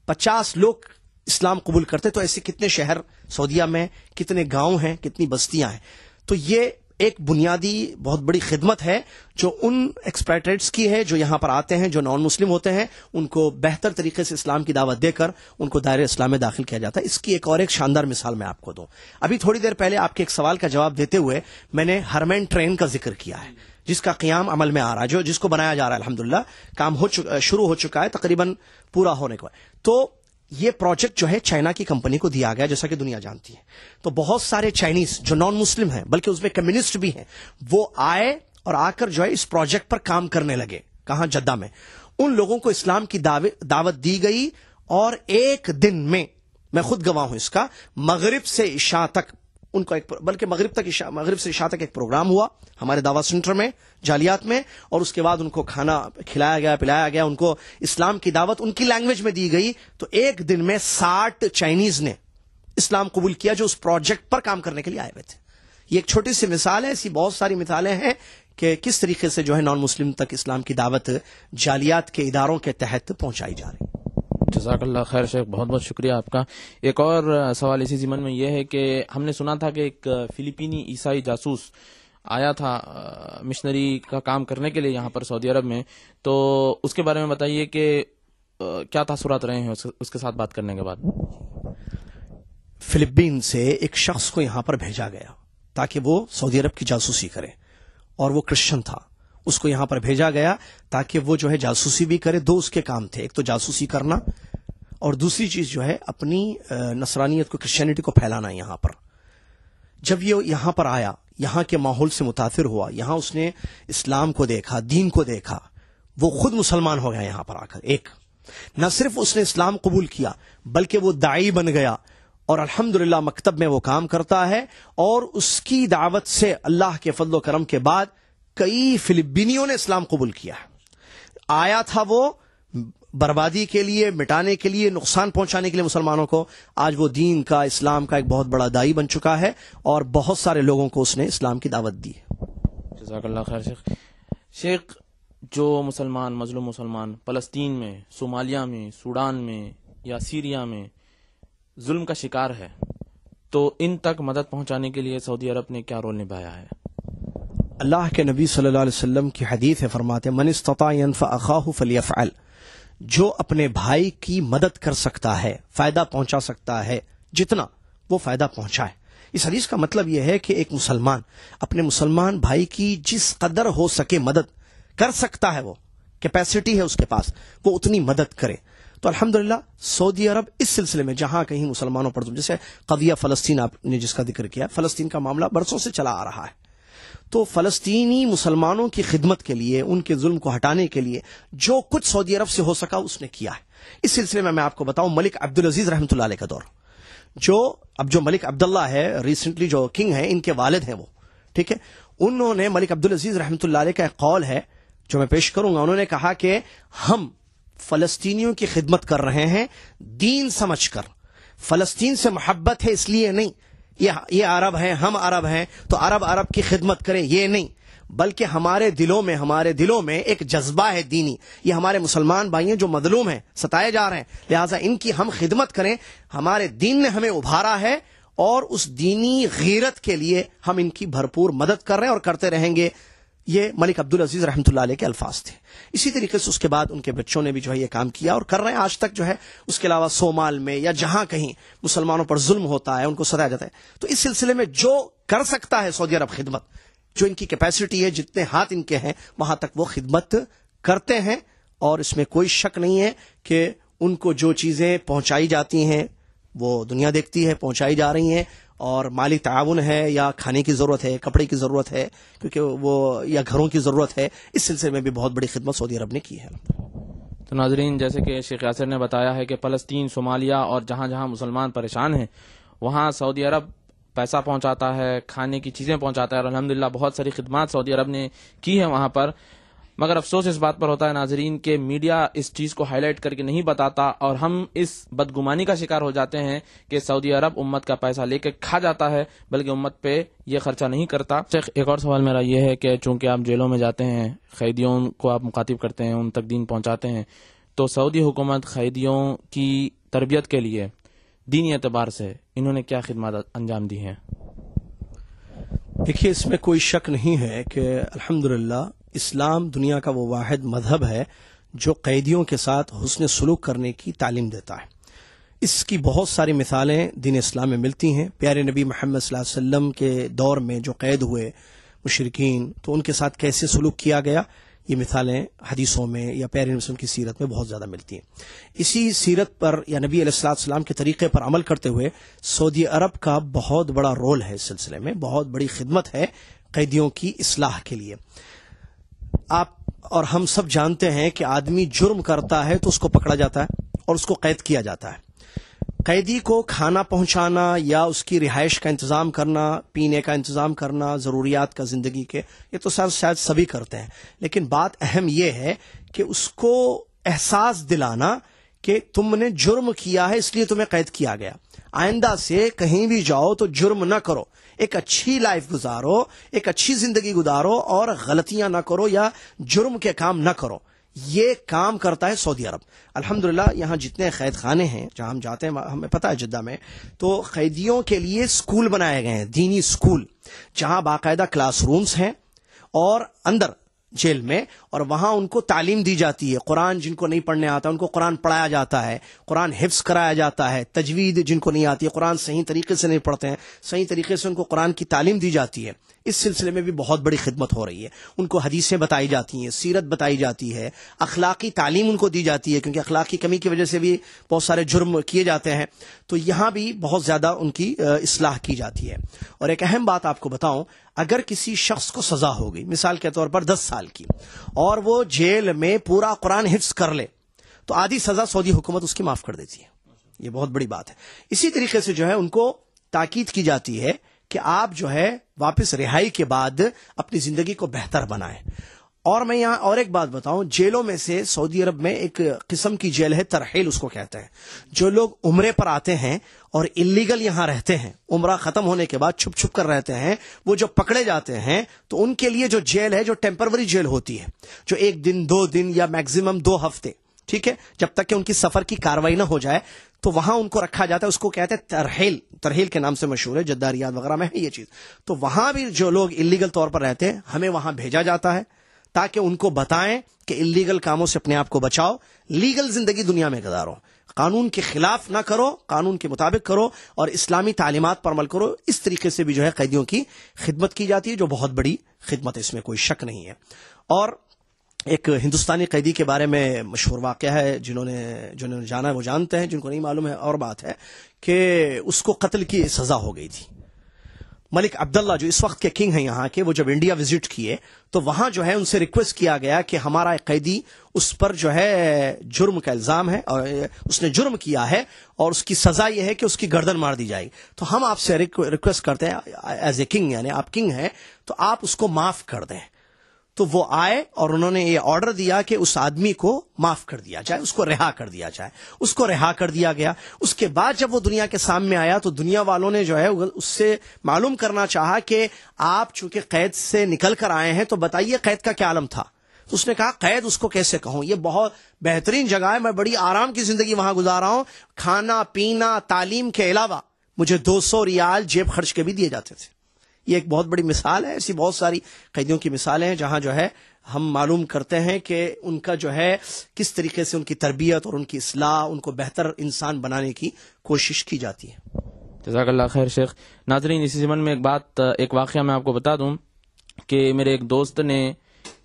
50 لوگ اسلام قبول کرتے. تو ایسے کتنے شہر سعودیہ میں، کتنے گاؤں ہیں، کتنی بستیاں ہیں. تو یہ ایک بنیادی بہت بڑی خدمت ہے جو ان ایکسپیٹریٹس کی ہے جو یہاں پر آتے ہیں، جو نان مسلم ہوتے ہیں، ان کو بہتر طریقے سے اسلام کی دعوت دے کر ان کو دائرہ اسلام میں داخل کیا جاتا ہے. اس کی ایک شاندار مثال میں آپ کو دوں. ابھی تھوڑی دیر پہلے آپ کے ایک سوال کا جواب دیتے ہوئے میں نے ہرمین ٹرین کا ذکر کیا ہے، جس کا قیام عمل میں آ رہا ہے، جس کو بنایا جا رہا ہے. الحمدللہ کام شروع ہو چکا ہے، تقریباً پورا ہونے کو ہے. تو یہ پروجیکٹ جو ہے چائنا کی کمپنی کو دیا گیا، جیسا کہ دنیا جانتی ہے. تو بہت سارے چائنیز جو نان مسلم ہیں، بلکہ اس میں کمیونسٹ بھی ہیں، وہ آئے اور آ کر جو ہے اس پروجیکٹ پر کام کرنے لگے. کہاں؟ جدہ میں. ان لوگوں کو اسلام کی دعوت دی گئی، اور ایک دن میں میں خود گواہ ہوں اس کا، مغرب سے عشاء تک ان کو بلکہ مغرب سے عشاء تک ایک پروگرام ہوا ہمارے دعوت سینٹر میں، جالیات میں، اور اس کے بعد ان کو کھانا کھلایا گیا، پلایا گیا، ان کو اسلام کی دعوت ان کی لینگویج میں دی گئی. تو ایک دن میں 60 چائنیز نے اسلام قبول کیا جو اس پروجیکٹ پر کام کرنے کے لیے آئے ہوئے تھے. یہ ایک چھوٹی سی مثال ہے، ایسی بہت ساری مثالیں ہیں کہ کس طریقے سے جو ہے نان مسلم تک اسلام کی دعوت جالیات کے اداروں کے تحت پہنچائی جا رہی ہے. جزاک اللہ خیر شیخ، بہت بہت شکریہ آپ کا. ایک اور سوال اسی ضمن میں یہ ہے کہ ہم نے سنا تھا کہ ایک فلپینی عیسائی جاسوس آیا تھا مشنری کا کام کرنے کے لیے یہاں پر سعودی عرب میں، تو اس کے بارے میں بتائیے کہ کیا تاثرات رہے ہیں اس کے ساتھ بات کرنے کے بعد. فلپین سے ایک شخص کو یہاں پر بھیجا گیا تاکہ وہ سعودی عرب کی جاسوسی کرے، اور وہ کرسچن تھا. اس کو یہاں پر بھیجا گیا تاکہ وہ جو ہے جاسوسی بھی کرے. 2 اس کے کام تھے، ایک تو جاسوسی کرنا، اور دوسری چیز جو ہے اپنی نصرانیت کو، کرسچینٹی کو پھیلانا یہاں پر. جب یہ یہاں پر آیا، یہاں کے ماحول سے متاثر ہوا، یہاں اس نے اسلام کو دیکھا، دین کو دیکھا، وہ خود مسلمان ہو گیا یہاں پر آ کر. ایک نہ صرف اس نے اسلام قبول کیا بلکہ وہ داعی بن گیا، اور الحمدللہ مکتب میں وہ کام کرتا ہے. اور اس کی دعوت سے اللہ کے فضل و کرم کے بعد کئی فلپینیوں نے اسلام قبول کیا. آیا تھا وہ بربادی کے لیے، مٹانے کے لیے، نقصان پہنچانے کے لیے مسلمانوں کو. آج وہ دین کا، اسلام کا ایک بہت بڑا داعی بن چکا ہے، اور بہت سارے لوگوں کو اس نے اسلام کی دعوت دی. جزاک اللہ خیر شیخ. شیخ، جو مسلمان، مظلوم مسلمان فلسطین میں، صومالیہ میں، سوڈان میں یا سیریا میں ظلم کا شکار ہے، تو ان تک مدد پہنچانے کے لیے سعودی عرب نے کیا رول نبھایا ہے؟ اللہ کے نبی صلی اللہ علیہ وسلم کی حدیث ہے، فرماتے من استطاع ينفع اخاه فليفعل. جو اپنے بھائی کی مدد کر سکتا ہے، فائدہ پہنچا سکتا ہے، جتنا وہ فائدہ پہنچائے. اس حدیث کا مطلب یہ ہے کہ ایک مسلمان اپنے مسلمان بھائی کی جس قدر ہو سکے مدد کر سکتا ہے، وہ کیپیسٹی ہے اس کے پاس، وہ اتنی مدد کرے. تو الحمدللہ سعودی عرب اس سلسلے میں جہاں کہیں مسلمانوں پر، جیسے قضیہ فلسطین آپ نے جس کا ذکر کیا، فلسطین کا معاملہ برسوں سے چلا آ رہا ہے. تو فلسطینی مسلمانوں کی خدمت کے لیے، ان کے ظلم کو ہٹانے کے لیے جو کچھ سعودی عرب سے ہو سکا اس نے کیا ہے. اس سلسلے میں آپ کو بتاؤں، ملک عبدالعزیز رحمۃ اللہ علیہ کا دور، جو ملک عبداللہ ہے ریسنٹلی جو کنگ ہیں، ان کے والد ہیں وہ، ٹھیک ہے، انہوں نے، ملک عبدالعزیز رحمۃ اللہ علیہ کا ایک قول ہے جو میں پیش کروں گا. انہوں نے کہا کہ ہم فلسطینیوں کی خدمت کر رہے ہیں دین سمجھ کر، فلسطین سے محبت ہے اس لیے نہیں، یہ عرب ہیں، ہم عرب ہیں تو عرب کی خدمت کریں، یہ نہیں، بلکہ ہمارے دلوں میں ایک جذبہ ہے دینی. یہ ہمارے مسلمان بھائی ہیں جو مظلوم ہیں، ستائے جا رہے ہیں، لہٰذا ان کی ہم خدمت کریں. ہمارے دین نے ہمیں ابھارا ہے، اور اس دینی غیرت کے لیے ہم ان کی بھرپور مدد کر رہے ہیں اور کرتے رہیں گے. یہ ملک عبدالعزیز رحمۃ اللہ علیہ کے الفاظ تھے. اسی طریقے سے اس کے بعد ان کے بچوں نے بھی جو ہے یہ کام کیا اور کر رہے ہیں آج تک جو ہے. اس کے علاوہ صومال میں یا جہاں کہیں مسلمانوں پر ظلم ہوتا ہے ان کو ستایا جاتا ہے. تو اس سلسلے میں جو کر سکتا ہے سعودی عرب خدمت، جو ان کی کیپیسٹی ہے، جتنے ہاتھ ان کے ہیں وہاں تک وہ خدمت کرتے ہیں. اور اس میں کوئی شک نہیں ہے کہ ان کو جو چیزیں پہنچائی جاتی ہیں وہ دنیا دیکھتی ہے، پہنچائی جا رہی ہیں. اور مالی تعاون ہے یا کھانے کی ضرورت ہے، کپڑے کی ضرورت ہے، کیونکہ وہ یا گھروں کی ضرورت ہے، اس سلسلے میں بھی بہت بڑی خدمت سعودی عرب نے کی ہے. تو ناظرین، جیسے کہ شیخ یاسر نے بتایا ہے کہ فلسطین، صومالیہ اور جہاں جہاں مسلمان پریشان ہیں وہاں سعودی عرب پیسہ پہنچاتا ہے، کھانے کی چیزیں پہنچاتا ہے، اور الحمدللہ بہت ساری خدمات سعودی عرب نے کی ہے وہاں پر. مگر افسوس اس بات پر ہوتا ہے ناظرین کہ میڈیا اس چیز کو ہائی لائٹ کر کے نہیں بتاتا، اور ہم اس بدگمانی کا شکار ہو جاتے ہیں کہ سعودی عرب امت کا پیسہ لے کے کھا جاتا ہے بلکہ امت پہ یہ خرچہ نہیں کرتا. ایک اور سوال میرا یہ ہے کہ چونکہ آپ جیلوں میں جاتے ہیں، قیدیوں کو آپ مخاطب کرتے ہیں، ان تک دین پہنچاتے ہیں، تو سعودی حکومت قیدیوں کی تربیت کے لیے دینی اعتبار سے انہوں نے کیا خدمات انجام دی ہیں؟ دیکھیے، اس میں کوئی شک نہیں ہے کہ الحمدللہ اسلام دنیا کا وہ واحد مذہب ہے جو قیدیوں کے ساتھ حسن سلوک کرنے کی تعلیم دیتا ہے. اس کی بہت ساری مثالیں دین اسلام میں ملتی ہیں. پیارے نبی محمد صلی اللہ علیہ وسلم کے دور میں جو قید ہوئے مشرکین، تو ان کے ساتھ کیسے سلوک کیا گیا، یہ مثالیں حدیثوں میں یا پیارے نبی وسلم کی سیرت میں بہت زیادہ ملتی ہیں. اسی سیرت پر یا نبی علیہ السلام کے طریقے پر عمل کرتے ہوئے سعودی عرب کا بہت بڑا رول ہے. اس سلسلے میں بہت بڑی خدمت ہے قیدیوں کی اصلاح کے لیے. آپ اور ہم سب جانتے ہیں کہ آدمی جرم کرتا ہے تو اس کو پکڑا جاتا ہے اور اس کو قید کیا جاتا ہے. قیدی کو کھانا پہنچانا یا اس کی رہائش کا انتظام کرنا، پینے کا انتظام کرنا، ضروریات کا زندگی کے، یہ تو شاید سبھی کرتے ہیں. لیکن بات اہم یہ ہے کہ اس کو احساس دلانا کہ تم نے جرم کیا ہے اس لیے تمہیں قید کیا گیا. آئندہ سے کہیں بھی جاؤ تو جرم نہ کرو، ایک اچھی لائف گزارو، ایک اچھی زندگی گزارو اور غلطیاں نہ کرو یا جرم کے کام نہ کرو. یہ کام کرتا ہے سعودی عرب. الحمدللہ یہاں جتنے قید خانے ہیں جہاں ہم جاتے ہیں، ہمیں پتہ ہے جدہ میں تو قیدیوں کے لیے سکول بنائے گئے ہیں، دینی سکول، جہاں باقاعدہ کلاس رومز ہیں اور اندر جیل میں، اور وہاں ان کو تعلیم دی جاتی ہے. قرآن جن کو نہیں پڑھنے آتا ان کو قرآن پڑھایا جاتا ہے، قرآن حفظ کرایا جاتا ہے. تجوید جن کو نہیں آتی ہے، قرآن صحیح طریقے سے نہیں پڑھتے ہیں، صحیح طریقے سے ان کو قرآن کی تعلیم دی جاتی ہے. اس سلسلے میں بھی بہت بڑی خدمت ہو رہی ہے. ان کو حدیثیں بتائی جاتی ہیں، سیرت بتائی جاتی ہے، اخلاقی تعلیم ان کو دی جاتی ہے، کیونکہ اخلاقی کمی کی وجہ سے بھی بہت سارے جرم کیے جاتے ہیں. تو یہاں بھی بہت زیادہ ان کی اصلاح کی جاتی ہے. اور ایک اہم بات آپ کو بتاؤں، اگر کسی شخص کو سزا ہو گئی مثال کے طور پر 10 سال کی اور وہ جیل میں پورا قرآن حفظ کر لے تو آدھی سزا سعودی حکومت اس کی معاف کر دیتی ہے. یہ بہت بڑی بات ہے. اسی طریقے سے جو ہے ان کو تاکید کی جاتی ہے کہ آپ جو ہے واپس رہائی کے بعد اپنی زندگی کو بہتر بنائیں. اور میں یہاں اور ایک بات بتاؤں، جیلوں میں سے سعودی عرب میں ایک قسم کی جیل ہے، ترحیل اس کو کہتے ہیں. جو لوگ عمرے پر آتے ہیں اور اللیگل یہاں رہتے ہیں، عمرہ ختم ہونے کے بعد چھپ چھپ کر رہتے ہیں، وہ جو پکڑے جاتے ہیں تو ان کے لیے جو جیل ہے، جو ٹیمپروری جیل ہوتی ہے، جو 1 دن 2 دن یا میکسیمم 2 ہفتے، ٹھیک ہے، جب تک کہ ان کی سفر کی کاروائی نہ ہو جائے، تو وہاں ان کو رکھا جاتا ہے. اس کو کہتے ہیں ترحیل، ترحیل کے نام سے مشہور ہے، جدہ ریاض وغیرہ میں ہے یہ چیز. تو وہاں بھی جو لوگ اللیگل طور پر رہتے ہیں ہمیں وہاں بھیجا جاتا ہے تاکہ ان کو بتائیں کہ اللیگل کاموں سے اپنے آپ کو بچاؤ، لیگل زندگی دنیا میں گزارو، قانون کے خلاف نہ کرو، قانون کے مطابق کرو اور اسلامی تعلیمات پر عمل کرو. اس طریقے سے بھی جو ہے قیدیوں کی خدمت کی جاتی ہے، جو بہت بڑی خدمت ہے، اس میں کوئی شک نہیں ہے. اور ایک ہندوستانی قیدی کے بارے میں مشہور واقعہ ہے، جنہوں نے جانا ہے وہ جانتے ہیں، جن کو نہیں معلوم ہے اور بات ہے کہ اس کو قتل کی سزا ہو گئی تھی. ملک عبداللہ جو اس وقت کے کنگ ہیں یہاں کے، وہ جب انڈیا وزٹ کیے تو وہاں جو ہے ان سے ریکویسٹ کیا گیا کہ ہمارا ایک قیدی، اس پر جو ہے جرم کا الزام ہے اور اس نے جرم کیا ہے اور اس کی سزا یہ ہے کہ اس کی گردن مار دی جائے گی. تو ہم آپ سے ریکویسٹ کرتے ہیں ایز اے کنگ، یعنی آپ کنگ ہیں تو آپ اس کو معاف کر دیں. تو وہ آئے اور انہوں نے یہ آرڈر دیا کہ اس آدمی کو معاف کر دیا جائے، اس کو رہا کر دیا جائے. اس کو رہا کر دیا گیا. اس کے بعد جب وہ دنیا کے سامنے آیا تو دنیا والوں نے جو ہے اس سے معلوم کرنا چاہا کہ آپ چونکہ قید سے نکل کر آئے ہیں تو بتائیے قید کا کیا عالم تھا. تو اس نے کہا قید اس کو کیسے کہوں، یہ بہت بہترین جگہ ہے، میں بڑی آرام کی زندگی وہاں گزارا ہوں، کھانا پینا تعلیم کے علاوہ مجھے 200 ریال جیب خرچ کے بھی دیے جاتے تھے. یہ ایک بہت بڑی مثال ہے. ایسی بہت ساری قیدیوں کی مثالیں ہیں جہاں جو ہے ہم معلوم کرتے ہیں کہ ان کا جو ہے کس طریقے سے ان کی تربیت اور ان کی اصلاح، ان کو بہتر انسان بنانے کی کوشش کی جاتی ہے. جزاک اللہ خیر شیخ. ناظرین، اسی ضمن میں ایک واقعہ میں آپ کو بتا دوں کہ میرے ایک دوست نے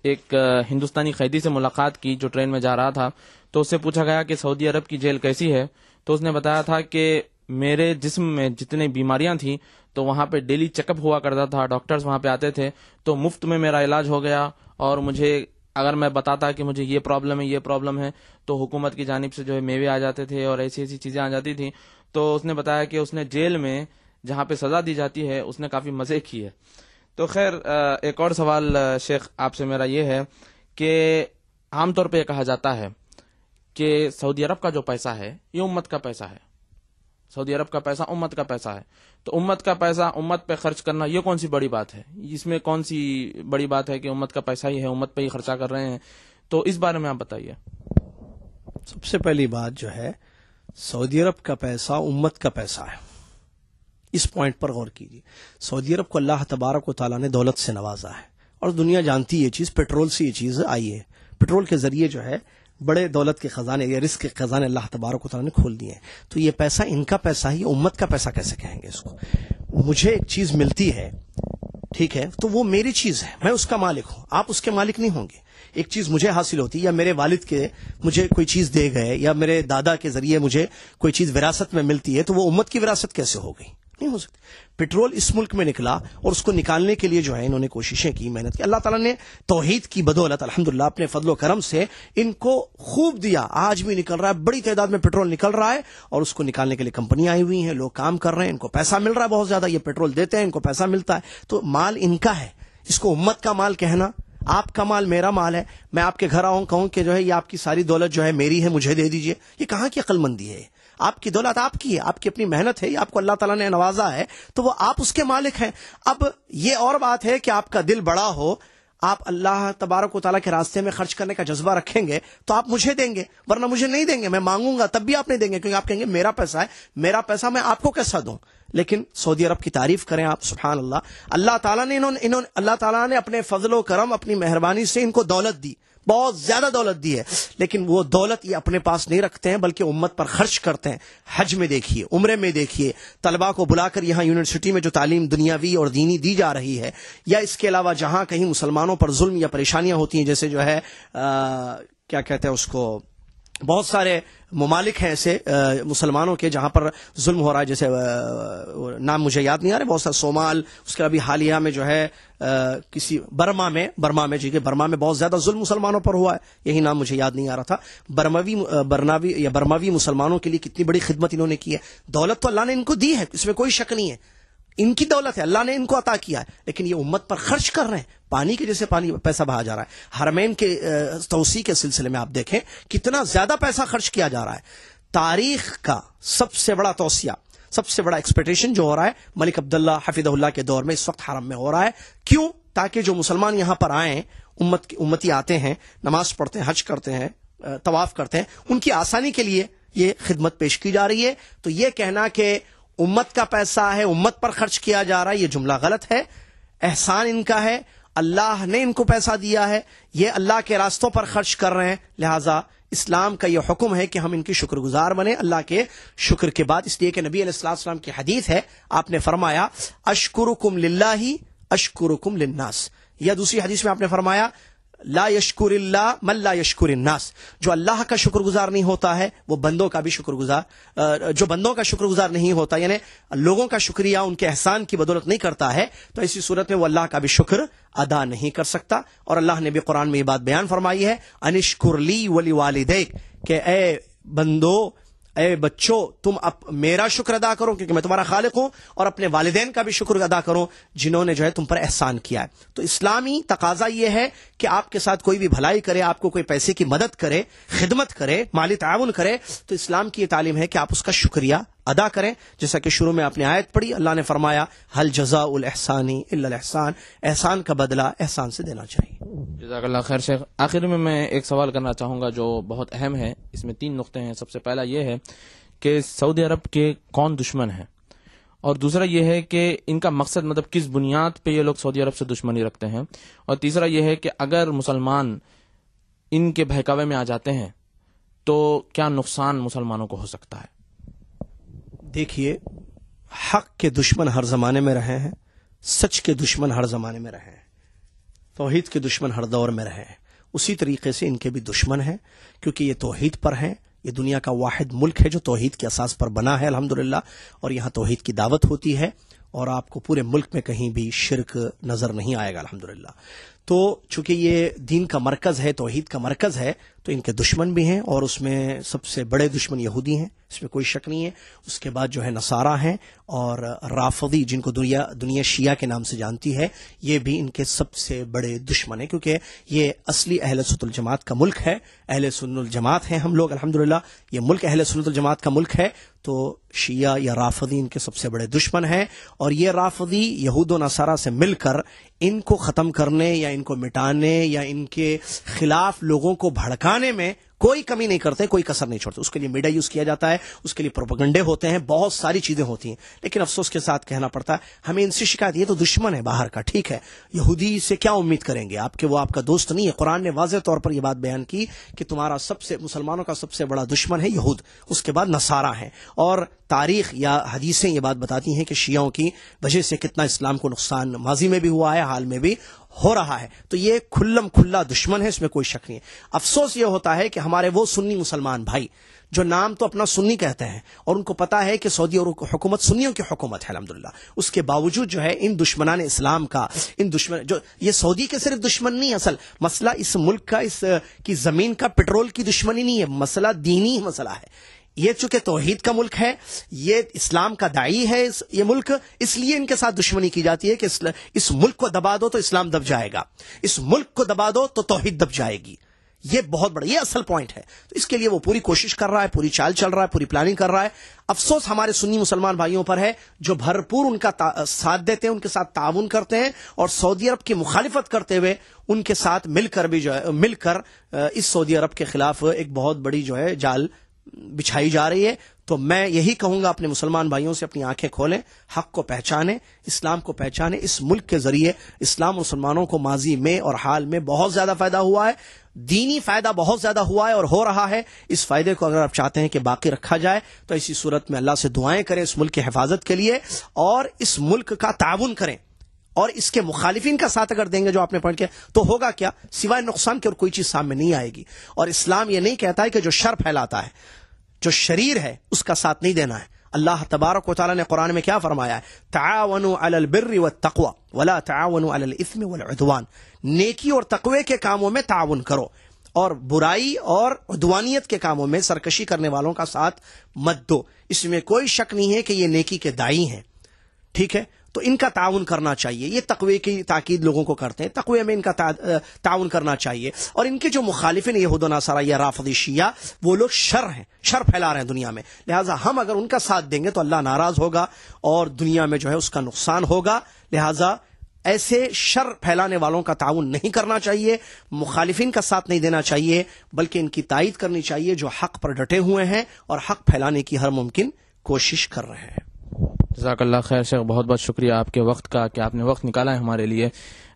ایک ہندوستانی قیدی سے ملاقات کی جو ٹرین میں جا رہا تھا. تو اس سے پوچھا گیا کہ سعودی عرب کی جیل کیسی ہے. تو اس نے بتایا تھا کہ میرے جسم میں جتنی بیماریاں تھیں تو وہاں پہ ڈیلی چیک اپ ہوا کرتا تھا، ڈاکٹرز وہاں پہ آتے تھے تو مفت میں میرا علاج ہو گیا. اور مجھے اگر میں بتاتا کہ مجھے یہ پرابلم ہے تو حکومت کی جانب سے جو ہے میوے آ جاتے تھے اور ایسی چیزیں آ جاتی تھیں. تو اس نے بتایا کہ اس نے جیل میں جہاں پہ سزا دی جاتی ہے اس نے کافی مزے کی ہے. تو خیر، ایک اور سوال شیخ آپ سے میرا یہ ہے کہ عام طور پہ یہ کہا جاتا ہے کہ سعودی عرب کا جو پیسہ ہے یہ امت کا پیسہ ہے. سعودی عرب کا پیسہ امت کا پیسہ ہے. تو امت کا پیسہ امت پہ خرچ کرنا یہ کون سی بڑی بات ہے؟ اس میں کون سی بڑی بات ہے کہ امت کا پیسہ ہی ہے، امت پہ ہی خرچہ کر رہے ہیں؟ تو اس بارے میں آپ بتائیے. سب سے پہلی بات جو ہے، سعودی عرب کا پیسہ امت کا پیسہ ہے. اس پوائنٹ پر غور کیجیے. سعودی عرب کو اللہ تبارک و تعالیٰ نے دولت سے نوازا ہے اور دنیا جانتی ہے یہ چیز. پیٹرول سے یہ چیز آئی ہے. پیٹرول کے ذریعے جو ہے بڑے دولت کے خزانے یا رزق کے خزانے اللہ تبارک و تعالیٰ نے کھول دیے ہیں. تو یہ پیسہ ان کا پیسہ ہے، یہ امت کا پیسہ کیسے کہیں گے اس کو؟ مجھے ایک چیز ملتی ہے، ٹھیک ہے، تو وہ میری چیز ہے، میں اس کا مالک ہوں، آپ اس کے مالک نہیں ہوں گے. ایک چیز مجھے حاصل ہوتی یا میرے والد کے مجھے کوئی چیز دے گئے یا میرے دادا کے ذریعے مجھے کوئی چیز وراثت میں ملتی ہے، تو وہ امت کی وراثت کیسے ہو گئی؟ نہیں ہو سکتی. پیٹرول اس ملک میں نکلا اور اس کو نکالنے کے لیے جو ہے انہوں نے کوششیں کی، محنت کی. اللہ تعالیٰ نے توحید کی بدولت الحمدللہ اپنے فضل و کرم سے ان کو خوب دیا. آج بھی نکل رہا ہے، بڑی تعداد میں پیٹرول نکل رہا ہے اور اس کو نکالنے کے لیے کمپنیاں آئی ہوئی ہیں، لوگ کام کر رہے ہیں، ان کو پیسہ مل رہا ہے بہت زیادہ. یہ پیٹرول دیتے ہیں، ان کو پیسہ ملتا ہے. تو مال ان کا ہے. اس کو امت کا مال کہنا، آپ کا مال میرا مال ہے. میں آپ کے گھر آؤں کہوں کہ جو ہے یہ آپ کی ساری دولت جو ہے میری ہے، مجھے دے دیجئے، یہ کہاں کی عقل مندی ہے؟ آپ کی دولت آپ کی ہے، آپ کی اپنی محنت ہے، یہ آپ کو اللہ تعالیٰ نے نوازا ہے تو وہ آپ اس کے مالک ہیں. اب یہ اور بات ہے کہ آپ کا دل بڑا ہو، آپ اللہ تبارک و تعالیٰ کے راستے میں خرچ کرنے کا جذبہ رکھیں گے تو آپ مجھے دیں گے، ورنہ مجھے نہیں دیں گے. میں مانگوں گا تب بھی آپ نہیں دیں گے، کیونکہ آپ کہیں گے میرا پیسہ ہے، میرا پیسہ میں آپ کو کیسا دوں. لیکن سعودی عرب کی تعریف کریں آپ، سبحان اللہ. اللہ تعالیٰ نے اللہ تعالیٰ نے اپنے فضل و کرم، اپنی مہربانی سے ان کو دولت دی، بہت زیادہ دولت دی ہے. لیکن وہ دولت یہ اپنے پاس نہیں رکھتے ہیں بلکہ امت پر خرچ کرتے ہیں. حج میں دیکھیے، عمرے میں دیکھیے، طلباء کو بلا کر یہاں یونیورسٹی میں جو تعلیم دنیاوی اور دینی دی جا رہی ہے، یا اس کے علاوہ جہاں کہیں مسلمانوں پر ظلم یا پریشانیاں ہوتی ہیں، جیسے جو ہے کیا کہتے ہیں اس کو، بہت سارے ممالک ہیں ایسے مسلمانوں کے جہاں پر ظلم ہو رہا ہے، جیسے نام مجھے یاد نہیں آ رہے، بہت سارے صومال، اس کے ابھی حالیہ میں جو ہے کسی برما میں برما میں بہت زیادہ ظلم مسلمانوں پر ہوا ہے، یہی نام مجھے یاد نہیں آ رہا تھا. برماوی مسلمانوں کے لیے کتنی بڑی خدمت انہوں نے کی ہے. دولت تو اللہ نے ان کو دی ہے، اس میں کوئی شک نہیں ہے، ان کی دولت ہے، اللہ نے ان کو عطا کیا ہے. لیکن یہ امت پر خرچ کر رہے ہیں، پانی کے جیسے پانی پیسہ بہا جا رہا ہے. حرمین کے توسیع کے سلسلے میں آپ دیکھیں کتنا زیادہ پیسہ خرچ کیا جا رہا ہے. تاریخ کا سب سے بڑا توسیع، سب سے بڑا ایکسپیکٹیشن جو ہو رہا ہے ملک عبداللہ حفظہ اللہ کے دور میں اس وقت حرم میں ہو رہا ہے. کیوں؟ تاکہ جو مسلمان یہاں پر آئیں، امتی آتے ہیں، نماز پڑھتے ہیں، حج کرتے ہیں، طواف کرتے ہیں، ان کی آسانی کے لیے یہ خدمت پیش کی جا رہی ہے. تو یہ کہنا کہ امت کا پیسہ ہے، امت پر خرچ کیا جا رہا ہے، یہ جملہ غلط ہے. احسان ان کا ہے، اللہ نے ان کو پیسہ دیا ہے، یہ اللہ کے راستوں پر خرچ کر رہے ہیں. لہٰذا اسلام کا یہ حکم ہے کہ ہم ان کی شکر گزار بنیں اللہ کے شکر کے بعد. اس لیے کہ نبی علیہ السلام کی حدیث ہے، آپ نے فرمایا اشکرکم للہ اشکرکم للناس، یا دوسری حدیث میں آپ نے فرمایا لا یشکر اللہ من لا یشکر الناس، جو اللہ کا شکر گزار نہیں ہوتا ہے وہ بندوں کا بھی شکر گزار، جو بندوں کا شکر گزار نہیں ہوتا یعنی لوگوں کا شکریہ ان کے احسان کی بدولت نہیں کرتا ہے، تو ایسی صورت میں وہ اللہ کا بھی شکر ادا نہیں کر سکتا. اور اللہ نے بھی قرآن میں یہ بات بیان فرمائی ہے، انشکر لی ولی والدیک، کہ اے بندو، اے بچوں، تم میرا شکر ادا کرو کیونکہ میں تمہارا خالق ہوں، اور اپنے والدین کا بھی شکر ادا کرو جنہوں نے جو ہے تم پر احسان کیا ہے. تو اسلامی تقاضا یہ ہے کہ آپ کے ساتھ کوئی بھی بھلائی کرے، آپ کو کوئی پیسے کی مدد کرے، خدمت کرے، مالی تعاون کرے، تو اسلام کی یہ تعلیم ہے کہ آپ اس کا شکریہ ادا کریں. جیسا کہ شروع میں آپ نے آیت پڑھی، اللہ نے فرمایا هل جزاء الاحسان الا الاحسان، احسان کا بدلہ احسان سے دینا چاہیے. جزاک اللہ خیر شیخ. آخر میں ایک سوال کرنا چاہوں گا جو بہت اہم ہے، اس میں 3 نقطے ہیں. سب سے پہلا یہ ہے کہ سعودی عرب کے کون دشمن ہیں، اور دوسرا یہ ہے کہ ان کا مقصد مطلب کس بنیاد پہ یہ لوگ سعودی عرب سے دشمنی رکھتے ہیں، اور تیسرا یہ ہے کہ اگر مسلمان ان کے بہکاوے میں آ جاتے ہیں تو کیا نقصان مسلمانوں کو ہو سکتا ہے؟ دیکھیے، حق کے دشمن ہر زمانے میں رہے ہیں، سچ کے دشمن ہر زمانے میں رہے ہیں، توحید کے دشمن ہر دور میں رہے ہیں، اسی طریقے سے ان کے بھی دشمن ہیں، کیونکہ یہ توحید پر ہیں۔ یہ دنیا کا واحد ملک ہے جو توحید کے اساس پر بنا ہے الحمدللہ، اور یہاں توحید کی دعوت ہوتی ہے، اور آپ کو پورے ملک میں کہیں بھی شرک نظر نہیں آئے گا الحمدللہ۔ تو چونکہ یہ دین کا مرکز ہے، توحید کا مرکز ہے، تو ان کے دشمن بھی ہیں، اور اس میں سب سے بڑے دشمن یہودی ہیں، اس میں کوئی شک نہیں ہے۔ اس کے بعد جو ہے نصارہ ہیں، اور رافضی جن کو دنیا شیعہ کے نام سے جانتی ہے، یہ بھی ان کے سب سے بڑے دشمن ہیں، کیونکہ یہ اصلی اہل سنت الجماعت کا ملک ہے، اہل سنت الجماعت ہیں ہم لوگ الحمدللہ، یہ ملک اہل سنت الجماعت کا ملک ہے، تو شیعہ یا رافضی ان کے سب سے بڑے دشمن ہیں، اور یہ رافضی یہود و نصارہ سے مل کر ان کو ختم کرنے یا ان کو مٹانے یا ان کے خلاف لوگوں کو بھڑکانے میں کوئی کمی نہیں کرتے، کوئی کسر نہیں چھوڑتے۔ اس کے لیے میڈیا یوز کیا جاتا ہے، اس کے لیے پروپیگنڈے ہوتے ہیں، بہت ساری چیزیں ہوتی ہیں، لیکن افسوس کے ساتھ کہنا پڑتا ہے ہمیں ان سے شکایت، یہ تو دشمن ہے باہر کا، ٹھیک ہے، یہودی سے کیا امید کریں گے آپ کہ وہ آپ کا دوست نہیں ہے۔ قرآن نے واضح طور پر یہ بات بیان کی کہ تمہارا مسلمانوں کا سب سے بڑا دشمن ہے یہود، اس کے بعد نصارہ ہیں، اور تاریخ یا حدیثیں یہ بات بتاتی ہیں کہ شیعوں کی وجہ سے کتنا اسلام کو نقصان ماضی میں بھی ہوا ہے، حال میں بھی ہو رہا ہے۔ تو یہ کھلم کھلا دشمن ہے، اس میں کوئی شک نہیں ہے۔ افسوس یہ ہوتا ہے کہ ہمارے وہ سنی مسلمان بھائی جو نام تو اپنا سنی کہتے ہیں، اور ان کو پتا ہے کہ سعودی اور حکومت سنیوں کی حکومت ہے الحمدللہ، اس کے باوجود جو ہے ان دشمنان اسلام کا، ان دشمن جو یہ سعودی کے صرف دشمن نہیں، اصل مسئلہ اس ملک کا، اس کی زمین کا پٹرول کی دشمنی نہیں ہے، مسئلہ دینی مسئلہ ہے۔ یہ چونکہ توحید کا ملک ہے، یہ اسلام کا داعی ہے یہ ملک، اس لیے ان کے ساتھ دشمنی کی جاتی ہے کہ اس ملک کو دبا دو تو اسلام دب جائے گا، اس ملک کو دبا دو تو توحید دب جائے گی۔ یہ بہت بڑا، یہ اصل پوائنٹ ہے۔ تو اس کے لیے وہ پوری کوشش کر رہا ہے، پوری چال چل رہا ہے، پوری پلاننگ کر رہا ہے۔ افسوس ہمارے سنی مسلمان بھائیوں پر ہے جو بھرپور ان کا ساتھ دیتے ہیں، ان کے ساتھ تعاون کرتے ہیں، اور سعودی عرب کی مخالفت کرتے ہوئے ان کے ساتھ مل کر اس سعودی عرب کے خلاف ایک بہت بڑی جو ہے جال بچھائی جا رہی ہے۔ تو میں یہی کہوں گا اپنے مسلمان بھائیوں سے، اپنی آنکھیں کھولیں، حق کو پہچانیں، اسلام کو پہچانیں۔ اس ملک کے ذریعے اسلام مسلمانوں کو ماضی میں اور حال میں بہت زیادہ فائدہ ہوا ہے، دینی فائدہ بہت زیادہ ہوا ہے اور ہو رہا ہے۔ اس فائدے کو اگر آپ چاہتے ہیں کہ باقی رکھا جائے تو اسی صورت میں اللہ سے دعائیں کریں اس ملک کی حفاظت کے لیے، اور اس ملک کا تعاون کریں، اور اس کے مخالفین کا ساتھ اگر دیں گے جو آپ نے پڑھ کے، تو ہوگا کیا؟ سوائے نقصان کے اور کوئی چیز سامنے نہیں آئے گی۔ اور اسلام یہ نہیں کہتا ہے کہ جو شر پھیلاتا ہے، جو شریر ہے، اس کا ساتھ نہیں دینا ہے۔ اللہ تبارک و تعالیٰ نے قرآن میں کیا فرمایا ہے؟ تعاونوا علی البر والتقوی ولا تعاونوا علی الاثم والعدوان، نیکی اور تقوی کے کاموں میں تعاون کرو، اور برائی اور عدوانیت کے کاموں میں سرکشی کرنے والوں کا ساتھ مت دو۔ اس میں کوئی شک نہیں ہے کہ یہ نیکی کے داعی ہیں، ٹھیک ہے، تو ان کا تعاون کرنا چاہیے۔ یہ تقوی کی تاکید لوگوں کو کرتے ہیں، تقوی میں ان کا تعاون کرنا چاہیے۔ اور ان کے جو مخالفین یہود و نصارہ یا رافضی شیعہ، وہ لوگ شر ہیں، شر پھیلا رہے ہیں دنیا میں، لہٰذا ہم اگر ان کا ساتھ دیں گے تو اللہ ناراض ہوگا اور دنیا میں جو ہے اس کا نقصان ہوگا۔ لہٰذا ایسے شر پھیلانے والوں کا تعاون نہیں کرنا چاہیے، مخالفین کا ساتھ نہیں دینا چاہیے، بلکہ ان کی تائید کرنی چاہیے جو حق پر ڈٹے ہوئے ہیں اور حق پھیلانے کی ہر ممکن کوشش کر رہے ہیں۔ جزاک اللہ خیر شیخ، بہت بہت شکریہ آپ کے وقت کا کہ آپ نے وقت نکالا ہے ہمارے لیے۔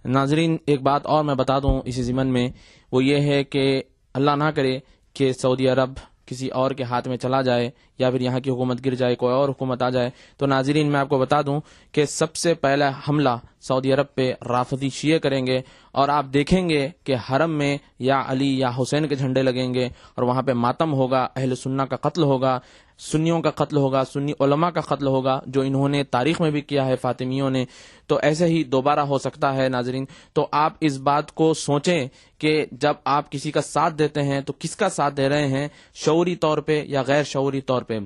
ناظرین، ایک بات اور میں بتا دوں اسی ضمن میں، وہ یہ ہے کہ اللہ نہ کرے کہ سعودی عرب کسی اور کے ہاتھ میں چلا جائے یا پھر یہاں کی حکومت گر جائے، کوئی اور حکومت آ جائے، تو ناظرین میں آپ کو بتا دوں کہ سب سے پہلا حملہ سعودی عرب پہ رافضی شیعہ کریں گے، اور آپ دیکھیں گے کہ حرم میں یا علی یا حسین کے جھنڈے لگیں گے، اور وہاں پہ ماتم ہوگا، اہل سنہ کا قتل ہوگا، سنیوں کا قتل ہوگا، سنی علماء کا قتل ہوگا، جو انہوں نے تاریخ میں بھی کیا ہے فاطمیوں نے۔ تو ایسے ہی دوبارہ ہو سکتا ہے ناظرین۔ تو آپ اس بات کو سوچیں کہ جب آپ کسی کا ساتھ دیتے ہیں تو کس کا ساتھ دے رہے ہیں، شعوری طور پہ یا غیر شعوری طور پہ۔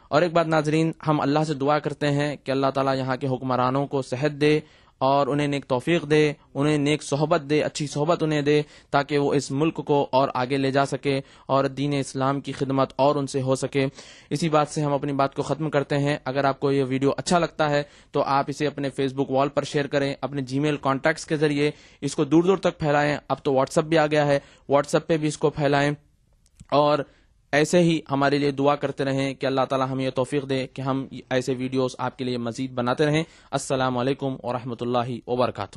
اور ایک بات ناظرین، ہم اللہ سے دعا کرتے ہیں کہ اللہ تعالیٰ یہاں کے حکمرانوں کو صحت دے اور انہیں نیک توفیق دے، انہیں نیک صحبت دے، اچھی صحبت انہیں دے، تاکہ وہ اس ملک کو اور آگے لے جا سکے اور دین اسلام کی خدمت اور ان سے ہو سکے۔ اسی بات سے ہم اپنی بات کو ختم کرتے ہیں۔ اگر آپ کو یہ ویڈیو اچھا لگتا ہے تو آپ اسے اپنے فیس بک وال پر شیئر کریں، اپنے جی میل کانٹیکٹس کے ذریعے اس کو دور دور تک پھیلائیں۔ اب تو واٹس ایپ بھی آ گیا ہے، واٹس ایپ پہ بھی اس کو پھیلائیں، اور ایسے ہی ہمارے لیے دعا کرتے رہیں کہ اللہ تعالی ہمیں یہ توفیق دے کہ ہم ایسے ویڈیوز آپ کے لیے مزید بناتے رہیں۔ السلام علیکم ورحمۃ اللہ وبرکاتہ۔